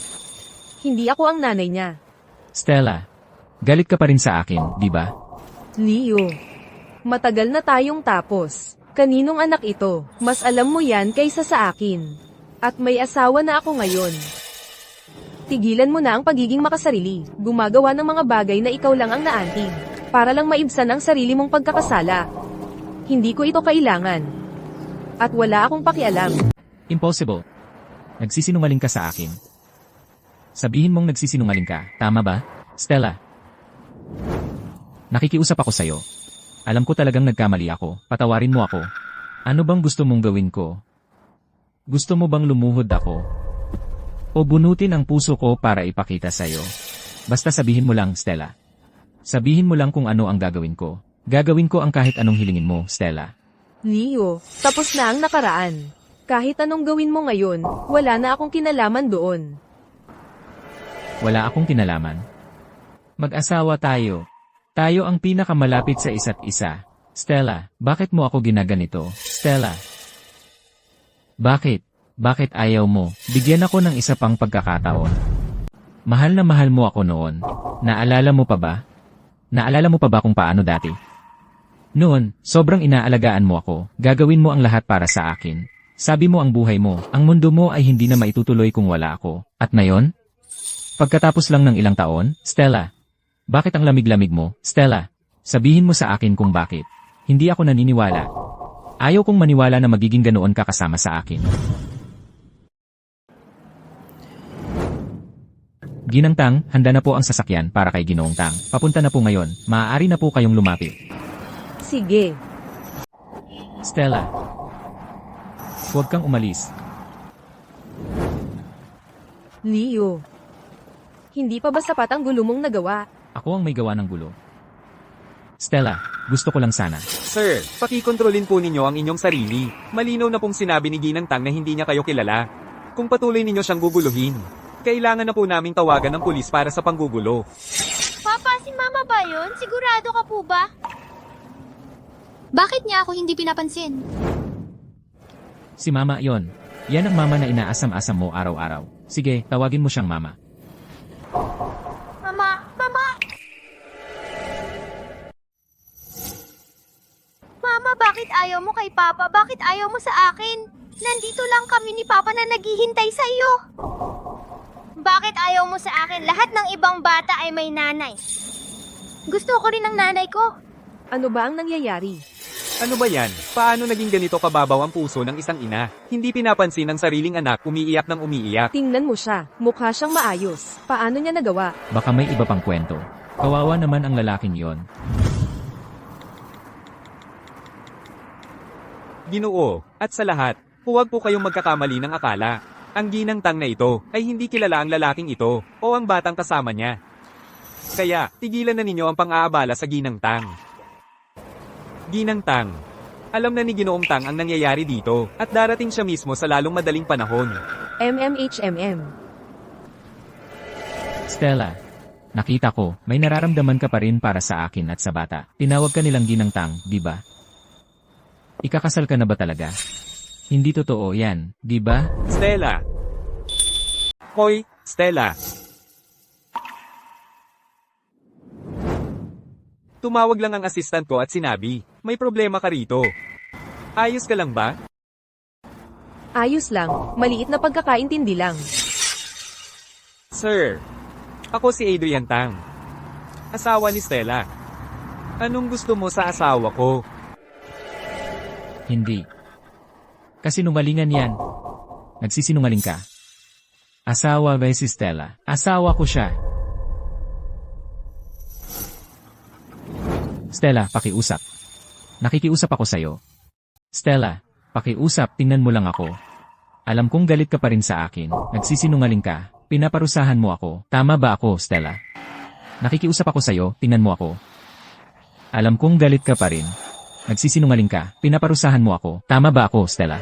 Hindi ako ang nanay niya. Stella, galit ka pa rin sa akin, di ba? Leo. Matagal na tayong tapos. Kaninong anak ito? Mas alam mo yan kaysa sa akin. At may asawa na ako ngayon. Tigilan mo na ang pagiging makasarili. Gumagawa ng mga bagay na ikaw lang ang naantig. Para lang maibsan ang sarili mong pagkakasala. Hindi ko ito kailangan. At wala akong pakialam. Impossible. Nagsisinungaling ka sa akin. Sabihin mong nagsisinungaling ka, tama ba, Stella? Nakikiusap ako sa'yo. Alam ko talagang nagkamali ako, patawarin mo ako. Ano bang gusto mong gawin ko? Gusto mo bang lumuhod ako? O bunutin ang puso ko para ipakita sa'yo? Basta sabihin mo lang, Stella. Sabihin mo lang kung ano ang gagawin ko. Gagawin ko ang kahit anong hilingin mo, Stella. Leo, tapos na ang nakaraan. Kahit anong gawin mo ngayon, wala na akong kinalaman doon. Wala akong kinalaman. Mag-asawa tayo. Tayo ang pinakamalapit sa isa't isa. Stella, bakit mo ako ginaganito? Stella. Bakit? Bakit ayaw mo? Bigyan ako ng isa pang pagkakataon. Mahal na mahal mo ako noon. Naalala mo pa ba? Naalala mo pa ba kung paano dati? Noon, sobrang inaalagaan mo ako. Gagawin mo ang lahat para sa akin. Sabi mo ang buhay mo, ang mundo mo ay hindi na maitutuloy kung wala ako. At ngayon? Pagkatapos lang ng ilang taon, Stella. Bakit ang lamig-lamig mo, Stella? Sabihin mo sa akin kung bakit. Hindi ako naniniwala. Ayaw kong maniwala na magiging ganoon ka kasama sa akin. Ginang Tang, handa na po ang sasakyan para kay Ginoong Tang. Papunta na po ngayon. Maaari na po kayong lumapit. Sige. Stella. Huwag kang umalis. Leo. Hindi pa ba sapat ang gulo mong nagawa? Ako ang may gawa ng gulo. Stella, gusto ko lang sana. Sir, pakikontrolin po ninyo ang inyong sarili. Malinaw na pong sinabi ni Ginang Tang na hindi niya kayo kilala. Kung patuloy ninyo siyang guguluhin, kailangan na po naming tawagan ng pulis para sa panggugulo. Papa, si Mama ba yun? Sigurado ka po ba? Bakit niya ako hindi pinapansin? Si Mama yon. Yan ang mama na inaasam-asam mo araw-araw. Sige, tawagin mo siyang Mama. Mama! Mama! Mama, bakit ayaw mo kay Papa? Bakit ayaw mo sa akin? Nandito lang kami ni Papa na naghihintay sa iyo. Bakit ayaw mo sa akin? Lahat ng ibang bata ay may nanay. Gusto ko rin ng nanay ko. Ano ba ang nangyayari? Ano ba yan? Paano naging ganito kababaw ang puso ng isang ina? Hindi pinapansin ng sariling anak, umiiyak ng umiiyak. Tingnan mo siya. Mukha siyang maayos. Paano niya nagawa? Baka may iba pang kwento. Kawawa naman ang lalaking yon. Ginoo, at sa lahat, huwag po kayong magkakamali ng akala. Ang Ginang Tang na ito ay hindi kilala ang lalaking ito o ang batang kasama niya. Kaya, tigilan na ninyo ang pang-aabala sa Ginang Tang. Ginang Tang, alam na ni Ginoong Tang ang nangyayari dito at darating siya mismo sa lalong madaling panahon. MMHMM. Stella, nakita ko, may nararamdaman ka pa rin para sa akin at sa bata. Tinawag ka nilang Ginang Tang, di ba? Ikakasal ka na ba talaga? Hindi totoo yan, di ba? Stella! Hoy, Stella! Tumawag lang ang assistant ko at sinabi, may problema ka rito. Ayos ka lang ba? Ayos lang. Maliit na pagkakaintindi lang. Sir, ako si Adrian Tang. Asawa ni Stella. Anong gusto mo sa asawa ko? Hindi. Kasinungalingan yan. Nagsisinungaling ka. Asawa ba si Stella? Asawa ko siya. Stella, pakiusap. Nakikiusap ako sa'yo. Stella, pakiusap, tingnan mo lang ako. Alam kong galit ka pa rin sa akin. Nagsisinungaling ka. Pinaparusahan mo ako. Tama ba ako, Stella? Nakikiusap ako sa'yo, tingnan mo ako. Alam kong galit ka pa rin. Nagsisinungaling ka. Pinaparusahan mo ako. Tama ba ako, Stella?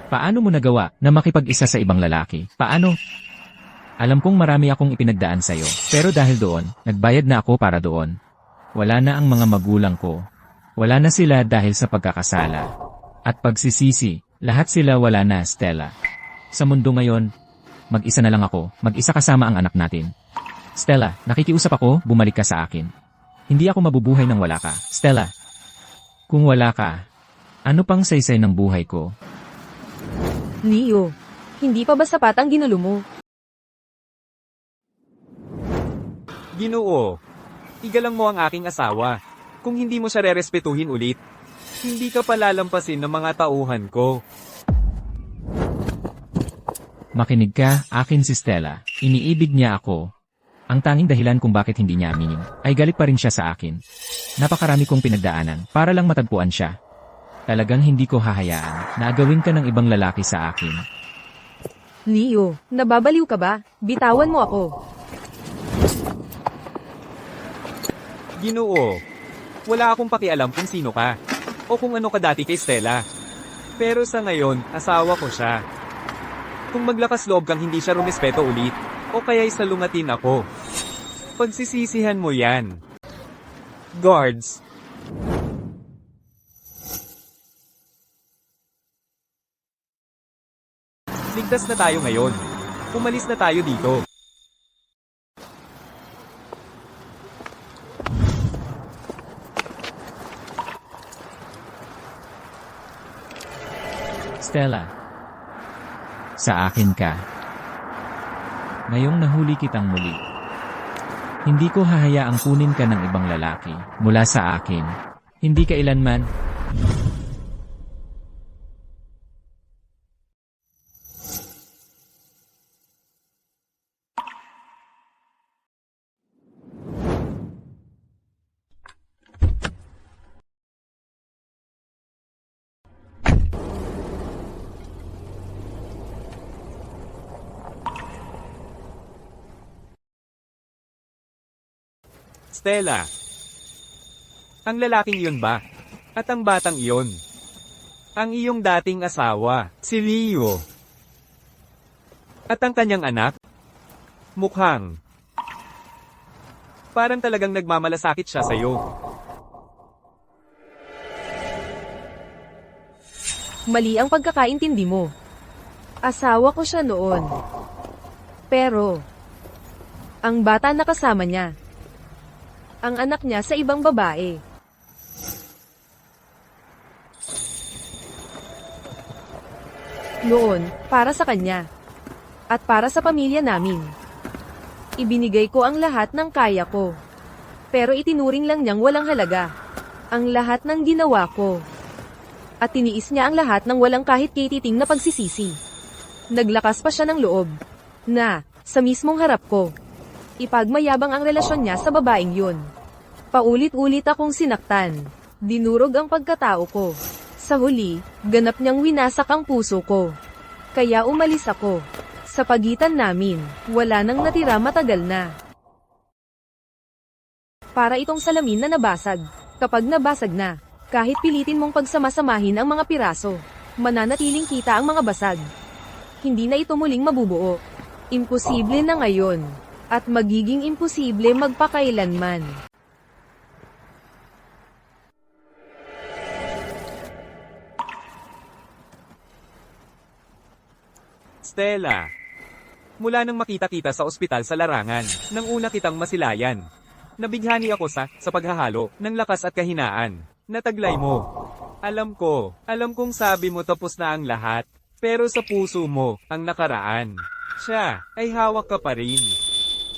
Paano mo nagawa na makipag-isa sa ibang lalaki? Paano? Alam kong marami akong ipinagdaan sa'yo. Pero dahil doon, nagbayad na ako para doon. Wala na ang mga magulang ko. Wala na sila dahil sa pagkakasala. At pagsisisi, lahat sila wala na, Stella. Sa mundo ngayon, mag-isa na lang ako, mag-isa kasama ang anak natin. Stella, nakikiusap ako, bumalik ka sa akin. Hindi ako mabubuhay nang wala ka. Stella, kung wala ka, ano pang saysay ng buhay ko? Leo, hindi pa ba sapat ang ginulo mo? Ginoo, igalang mo ang aking asawa. Kung hindi mo siya rerespetuhin ulit, hindi ka palalampasin ng mga tauhan ko. Makinig ka, akin si Stella. Iniibig niya ako. Ang tanging dahilan kung bakit hindi niya aminin, ay galit pa rin siya sa akin. Napakarami kong pinagdaanan, para lang matagpuan siya. Talagang hindi ko hahayaan na agawin ka ng ibang lalaki sa akin. Leo, nababaliw ka ba? Bitawan mo ako. Ginoo, wala akong pakialam kung sino ka, o kung ano ka dati kay Stella. Pero sa ngayon, asawa ko siya. Kung maglakas loob kang hindi siya rumespeto ulit, o kaya'y salungatin ako, pagsisisihan mo yan. Guards, ligtas na tayo ngayon. Umalis na tayo dito. Stella, sa akin ka. Ngayong nahuli kitang muli. Hindi ko hahayaang kunin ka ng ibang lalaki mula sa akin. Hindi kailanman. Stella, ang lalaking iyon ba? At ang batang iyon? Ang iyong dating asawa, si Leo. At ang kanyang anak? Mukhang. Parang talagang nagmamalasakit siya sa'yo. Mali ang pagkakaintindi mo. Asawa ko siya noon. Pero, ang bata na kasama niya, ang anak niya sa ibang babae. Noon, para sa kanya. At para sa pamilya namin. Ibinigay ko ang lahat ng kaya ko. Pero itinuring lang niyang walang halaga ang lahat ng ginawa ko. At tiniis niya ang lahat ng walang kahit kititing na pagsisisi. Naglakas pa siya ng loob na, sa mismong harap ko, ipagmayabang ang relasyon niya sa babaeng yun. Paulit-ulit akong sinaktan. Dinurog ang pagkatao ko. Sa huli, ganap niyang winasak ang puso ko. Kaya umalis ako. Sa pagitan namin, wala nang natira matagal na. Para itong salamin na nabasag. Kapag nabasag na, kahit pilitin mong pagsamasamahin ang mga piraso, mananatiling kita ang mga basag. Hindi na ito muling mabubuo. Imposible na ngayon. At magiging imposible magpakailanman. Stella, mula nang makita kita sa ospital sa larangan, nang una kitang masilayan. Nabighani ako sa paghahalo ng lakas at kahinaan. Nataglay mo. Alam kong sabi mo tapos na ang lahat, pero sa puso mo, ang nakaraan. Siya, ay hawak ka pa rin.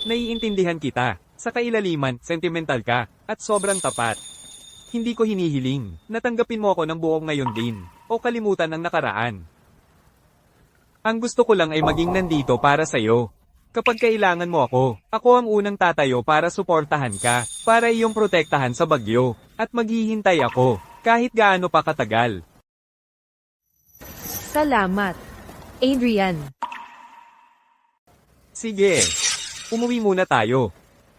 Naiintindihan kita. Sa kailaliman, sentimental ka, at sobrang tapat. Hindi ko hinihiling, natanggapin mo ako ng buong ngayon din, o kalimutan ang nakaraan. Ang gusto ko lang ay maging nandito para sa'yo. Kapag kailangan mo ako ang unang tatayo para suportahan ka, para iyong protektahan sa bagyo, at maghihintay ako, kahit gaano pa katagal. Salamat, Adrian. Sige, umuwi muna tayo.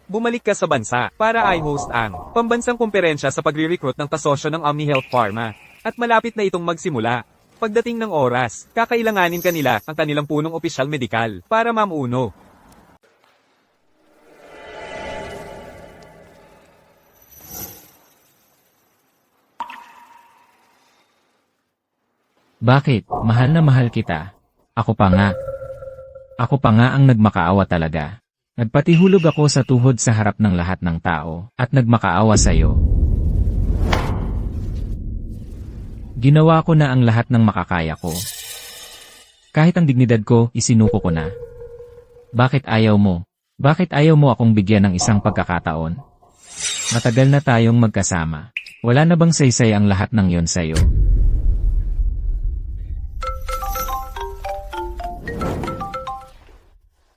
Bumalik ka sa bansa para i-host ang pambansang kumperensya sa pagre-recruit ng pasosyo ng OmniHealth Pharma. At malapit na itong magsimula. Pagdating ng oras, kakailanganin kanila ang kanilang punong opisyal medikal para mamuno. Bakit? Mahal na mahal kita. Ako pa nga. Ako pa nga ang nagmakaawa talaga. Nagpatihulog ako sa tuhod sa harap ng lahat ng tao, at nagmakaawa sa'yo. Ginawa ko na ang lahat ng makakaya ko. Kahit ang dignidad ko, isinuko ko na. Bakit ayaw mo? Bakit ayaw mo akong bigyan ng isang pagkakataon? Matagal na tayong magkasama. Wala na bang saysay ang lahat ng yon sa'yo?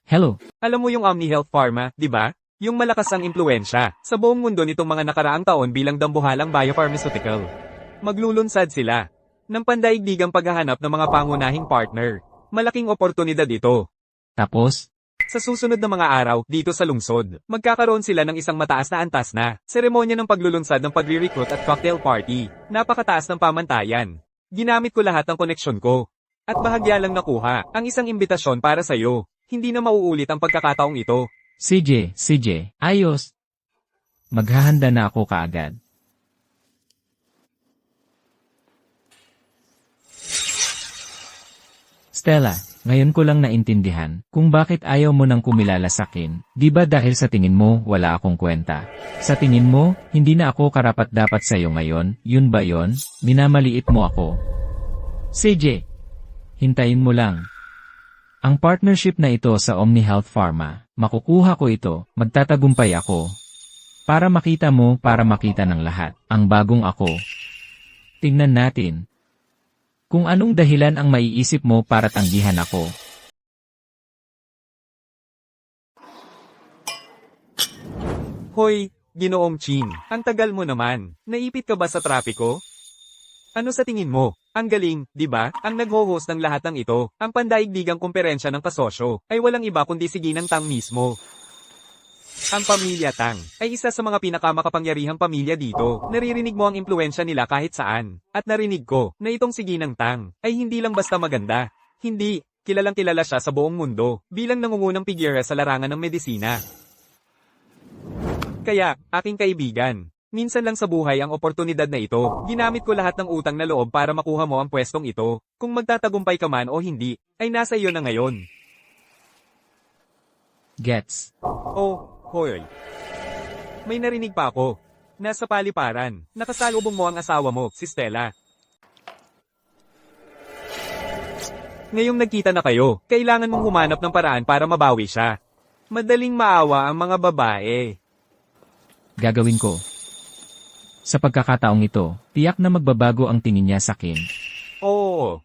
Hello, Alam mo yung OmniHealth Pharma, di ba? Yung malakas ang impluensya sa buong mundo nitong mga nakaraang taon bilang dambuhalang biopharmaceutical. Maglulunsad sila ng pandaigdigang paghahanap ng mga pangunahing partner. Malaking oportunidad ito. tapos? Sa susunod na mga araw, dito sa lungsod, magkakaroon sila ng isang mataas na antas na seremonya ng paglulunsad ng pagre-recruit at cocktail party. Napakataas ng pamantayan. Ginamit ko lahat ng koneksyon ko. At bahagya lang nakuha ang isang imbitasyon para sa'yo. Hindi na mauulit ang pagkakataong ito. CJ, ayos. Maghahanda na ako kaagad. Stella, ngayon ko lang naintindihan kung bakit ayaw mo nang kumilala sa akin. Di ba dahil sa tingin mo wala akong kwenta? Sa tingin mo, hindi na ako karapat-dapat sa'yo ngayon, yun ba yon? Minamaliit mo ako. CJ, hintayin mo lang. Ang partnership na ito sa OmniHealth Pharma, makukuha ko ito, magtatagumpay ako. Para makita mo, para makita ng lahat, ang bagong ako. Tingnan natin. Kung anong dahilan ang maiisip mo para tanggihan ako. Hoy, Ginoong Chin, ang tagal mo naman. Naipit ka ba sa trapiko? Ano sa tingin mo? Ang galing, di ba? Ang nagho-host ng lahat ng ito, ang pandaigdigang kumperensya ng kasosyo, ay walang iba kundi si Ginang Tang mismo. Ang pamilya Tang ay isa sa mga pinakamakapangyarihang pamilya dito. Naririnig mo ang impluensya nila kahit saan. At narinig ko na itong si Ginang Tang ay hindi lang basta maganda. Hindi, kilalang kilala siya sa buong mundo bilang nangungunang pigyera sa larangan ng medisina. Kaya, aking kaibigan, minsan lang sa buhay ang oportunidad na ito. Ginamit ko lahat ng utang na loob para makuha mo ang pwestong ito. Kung magtatagumpay ka man o hindi, ay nasa iyo na ngayon. Gets. Oh, hoy. May narinig pa ako. Nasa paliparan, nakasalubong mo ang asawa mo, si Stella. Ngayong nagkita na kayo, kailangan mong humanap ng paraan para mabawi siya. Madaling maawa ang mga babae. Gagawin ko. Sa pagkakataong ito, tiyak na magbabago ang tingin niya sa akin. Oo.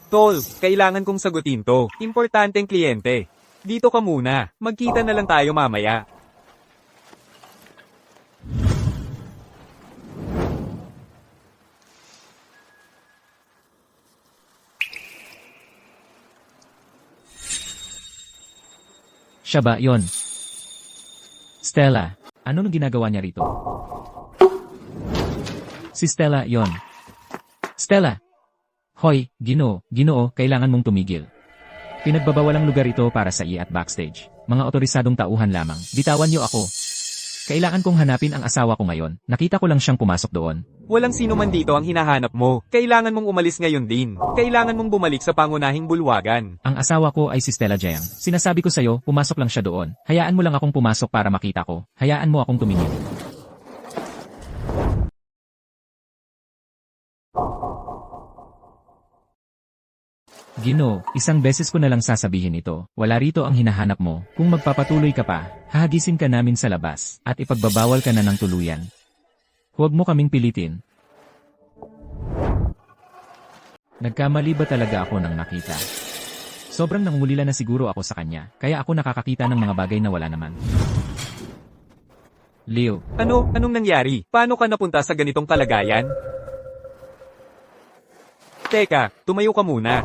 Tol, kailangan kong sagutin to. Importanteng kliyente. Dito ka muna. Magkita na lang tayo mamaya. Siya ba yon? Stella, ano nang ginagawa niya rito? Si Stella yon. Stella! Hoy, Ginoo, kailangan mong tumigil. Pinagbabawalang lugar ito para sa iya at backstage. Mga otorisadong tauhan lamang. Bitawan niyo ako. Kailangan kong hanapin ang asawa ko ngayon. Nakita ko lang siyang pumasok doon. Walang sino man dito ang hinahanap mo. Kailangan mong umalis ngayon din. Kailangan mong bumalik sa pangunahing bulwagan. Ang asawa ko ay si Stella Jiang. Sinasabi ko sa'yo, pumasok lang siya doon. Hayaan mo lang akong pumasok para makita ko. Hayaan mo akong tumingin. Ginoo, isang beses ko na lang sasabihin ito. Wala rito ang hinahanap mo. Kung magpapatuloy ka pa, hahagisin ka namin sa labas at ipagbabawal ka na ng tuluyan. Huwag mo kaming pilitin. Nagkamali ba talaga ako nang nakita? Sobrang nangungulila na siguro ako sa kanya, kaya ako nakakakita ng mga bagay na wala naman. Leo, Anong nangyari? Paano ka napunta sa ganitong kalagayan? Teka, tumayo ka muna.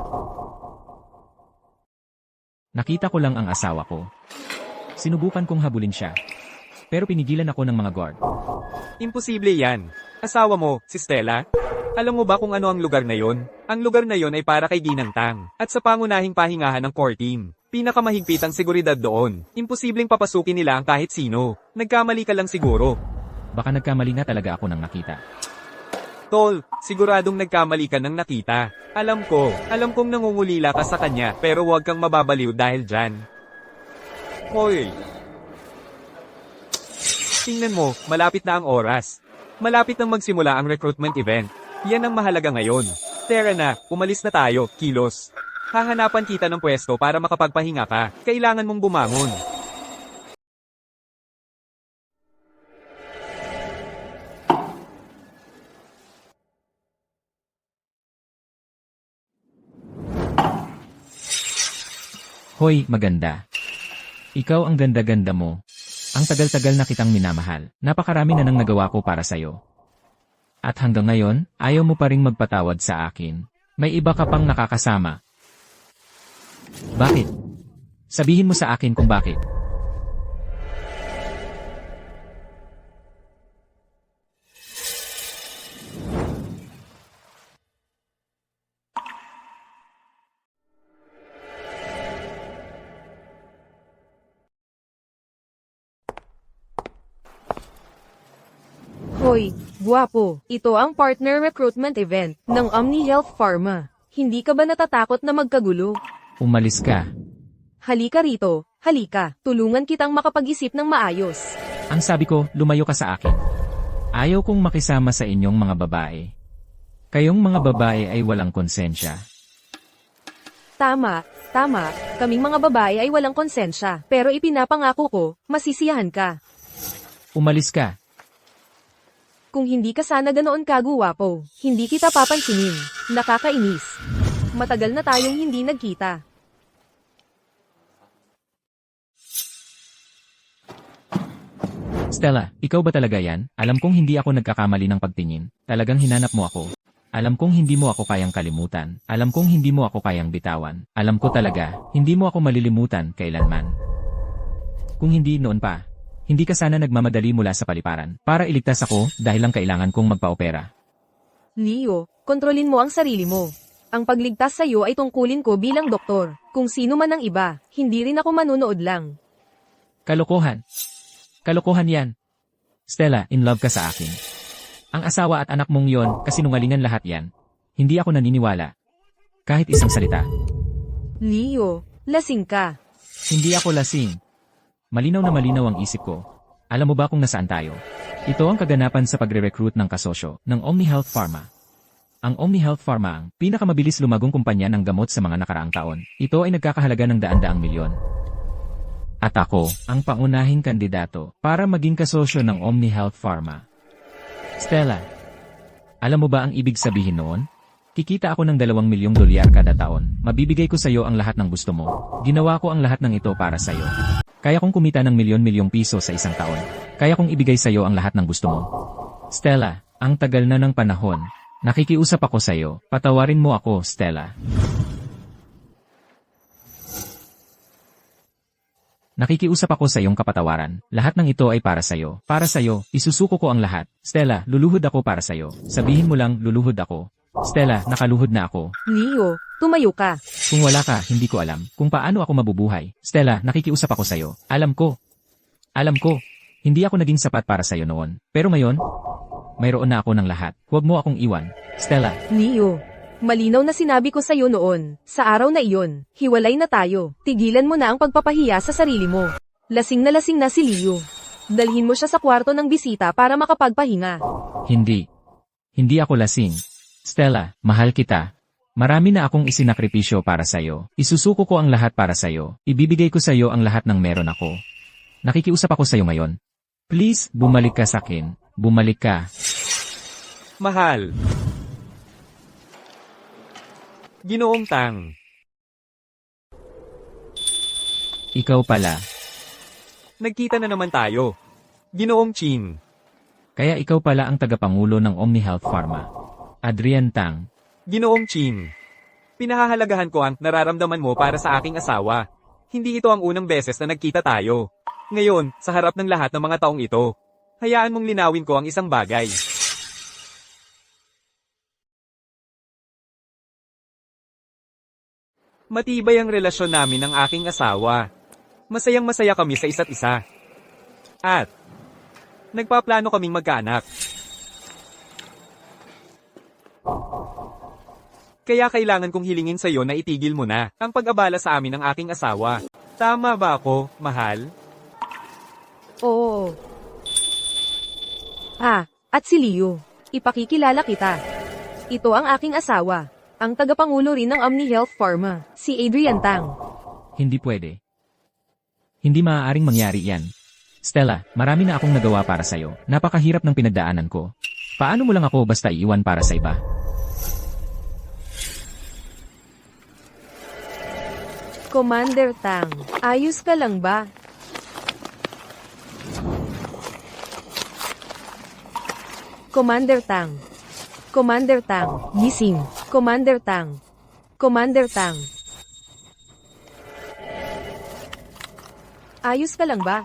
nakita ko lang ang asawa ko. Sinubukan kong habulin siya. Pero pinigilan ako ng mga guard. Imposible yan. Asawa mo, si Stella? Alam mo ba kung ano ang lugar na yon? Ang lugar na yon ay para kay Ginang Tang, at sa pangunahing pahingahan ng core team. Pinakamahigpit ang seguridad doon. Imposibleng papasukin nila ang kahit sino. Nagkamali ka lang siguro. Baka nagkamali nga talaga ako nang nakita. Tol, siguradong nagkamali ka ng nakita. Alam kong nangungulila ka sa kanya, pero huwag kang mababaliw dahil dyan. Hoy! Tingnan mo, malapit na ang oras. Malapit nang magsimula ang recruitment event. Yan ang mahalaga ngayon. Tara na, umalis na tayo, kilos. Hahanapan kita ng pwesto para makapagpahinga ka. Kailangan mong bumangon. Hoy, maganda. Ikaw ang ganda-ganda mo. Ang tagal-tagal na kitang minamahal. Napakarami na nang nagawa ko para sa'yo. At hanggang ngayon, ayaw mo pa ring magpatawad sa akin. May iba ka pang nakakasama. Bakit? Sabihin mo sa akin kung bakit. Hoy, guwapo, ito ang partner recruitment event ng OmniHealth Pharma. Hindi ka ba natatakot na magkagulo? Umalis ka. Halika rito, halika, tulungan kitang makapag-isip ng maayos. Ang sabi ko, lumayo ka sa akin. Ayaw kong makisama sa inyong mga babae. Kayong mga babae ay walang konsensya. Tama, kaming mga babae ay walang konsensya, pero ipinapangako ko, masisiyahan ka. Umalis ka. Kung hindi ka sana ganoon kaguwapo, hindi kita papansinin. Nakakainis. Matagal na tayong hindi nagkita. Stella, ikaw ba talaga yan? Alam kong hindi ako nagkakamali ng pagtingin. Talagang hinanap mo ako. Alam kong hindi mo ako kayang kalimutan. Alam kong hindi mo ako kayang bitawan. Alam ko talaga, hindi mo ako malilimutan kailanman. Kung hindi noon pa, hindi ka sana nagmamadali mula sa paliparan para iligtas ako dahil lang kailangan kong magpa-opera. Leo, kontrolin mo ang sarili mo. Ang pagligtas sa iyo ay tungkulin ko bilang doktor. Kung sino man ang iba, hindi rin ako manunood lang. Kalokohan. Kalokohan yan. Stella, in love ka sa akin. Ang asawa at anak mong yon, kasinungalingan lahat yan. Hindi ako naniniwala. Kahit isang salita. Leo, lasing ka. Hindi ako lasing. Malinaw na malinaw ang isip ko. Alam mo ba kung nasaan tayo? Ito ang kaganapan sa pagre-recruit ng kasosyo ng OmniHealth Pharma. Ang OmniHealth Pharma ang pinakamabilis lumagong kumpanya ng gamot sa mga nakaraang taon. Ito ay nagkakahalaga ng daan-daang milyon. At ako, ang pangunahing kandidato para maging kasosyo ng OmniHealth Pharma. Stella, alam mo ba ang ibig sabihin noon? Kikita ako ng $2 milyong kada taon. Mabibigay ko sa iyo ang lahat ng gusto mo. Ginawa ko ang lahat ng ito para sa iyo. Kaya kong kumita ng milyon-milyong piso sa isang taon. Kaya kong ibigay sa iyo ang lahat ng gusto mo. Stella, ang tagal na ng panahon. Nakikiusap ako sa iyo. Patawarin mo ako, Stella. Nakikiusap ako sa iyong kapatawaran. Lahat ng ito ay para sa iyo. Para sa iyo, isusuko ko ang lahat. Stella, luluhod ako para sa iyo. Sabihin mo lang, luluhod ako. Stella, nakaluhod na ako. Leo, tumayo ka. Kung wala ka, hindi ko alam kung paano ako mabubuhay. Stella, nakikiusap ako sa iyo. Alam ko. Hindi ako naging sapat para sa iyo noon. Pero ngayon, mayroon na ako ng lahat. Huwag mo akong iwan. Stella, Leo, malinaw na sinabi ko sa iyo noon, sa araw na iyon, hiwalay na tayo. Tigilan mo na ang pagpapahiya sa sarili mo. Lasing na si Leo. Dalhin mo siya sa kwarto ng bisita para makapagpahinga. hindi. Hindi ako lasing. Stella, mahal kita. Marami na akong isinakripisyo para sa iyo. Isusuko ko ang lahat para sa iyo. Ibibigay ko sa iyo ang lahat ng meron ako. Nakikiusap ako sa iyo ngayon. Please, bumalik ka sa akin. Bumalik ka. Mahal. Ginoong Tang. Ikaw pala. Nagkita na naman tayo. Ginoong Chin. Kaya ikaw pala ang tagapangulo ng OmniHealth Pharma. Adrian Tang. Ginoong Chin. Pinahahalagahan ko ang nararamdaman mo para sa aking asawa. Hindi ito ang unang beses na nagkita tayo. Ngayon, sa harap ng lahat ng mga taong ito, hayaan mong linawin ko ang isang bagay. Matibay ang relasyon namin ng aking asawa. Masayang-masaya kami sa isa't isa. At nagpaplano kaming magkaanak. Kaya kailangan kong hilingin sa iyo na itigil mo na ang pag-abala sa amin ng aking asawa. Tama ba ako, mahal? Oo. At si Leo. Ipakikilala kita. Ito ang aking asawa. Ang tagapangulo rin ng Omni Health Pharma, si Adrian Tang. Hindi pwede. Hindi maaaring mangyari yan. Stella, marami na akong nagawa para sa'yo. Napakahirap ng pinagdaanan ko. Paano mo lang ako basta iiwan para sa iba? Commander Tang, ayos ka lang ba? Commander Tang. Commander Tang, gising. Commander Tang. Commander Tang. Ayos ka lang ba?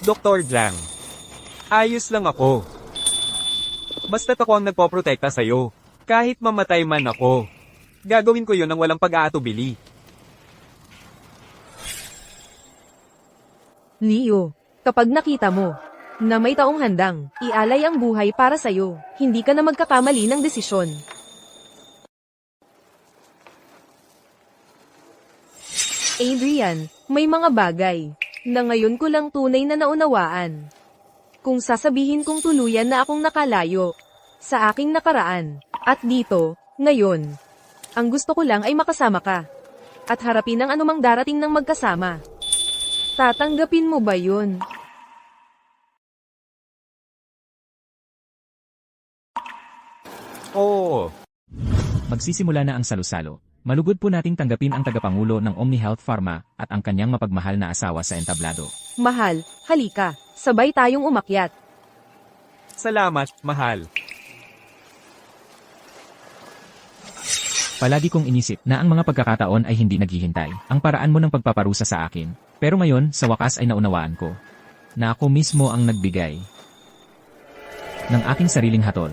Dr. Zhang. Ayos lang ako. Basta't ako ang nagpoprotekta sa'yo. Kahit mamatay man ako. Gagawin ko yon ng walang pag-aatubili. Leo, kapag nakita mo na may taong handang ialay ang buhay para sa'yo, hindi ka na magkakamali ng desisyon. Adrian, may mga bagay na ngayon ko lang tunay na naunawaan. Kung sasabihin kong tuluyan na akong nakalayo sa aking nakaraan, at dito, ngayon, ang gusto ko lang ay makasama ka at harapin ang anumang darating ng magkasama. Tatanggapin mo ba yun? Oo. Magsisimula na ang salusalo. Malugod po nating tanggapin ang tagapangulo ng Omni Health Pharma at ang kanyang mapagmahal na asawa sa entablado. Mahal, halika, sabay tayong umakyat. Salamat, mahal. Palagi kong inisip na ang mga pagkakataon ay hindi naghihintay. Ang paraan mo ng pagpaparusa sa akin. Pero ngayon, sa wakas ay naunawaan ko na ako mismo ang nagbigay ng aking sariling hatol.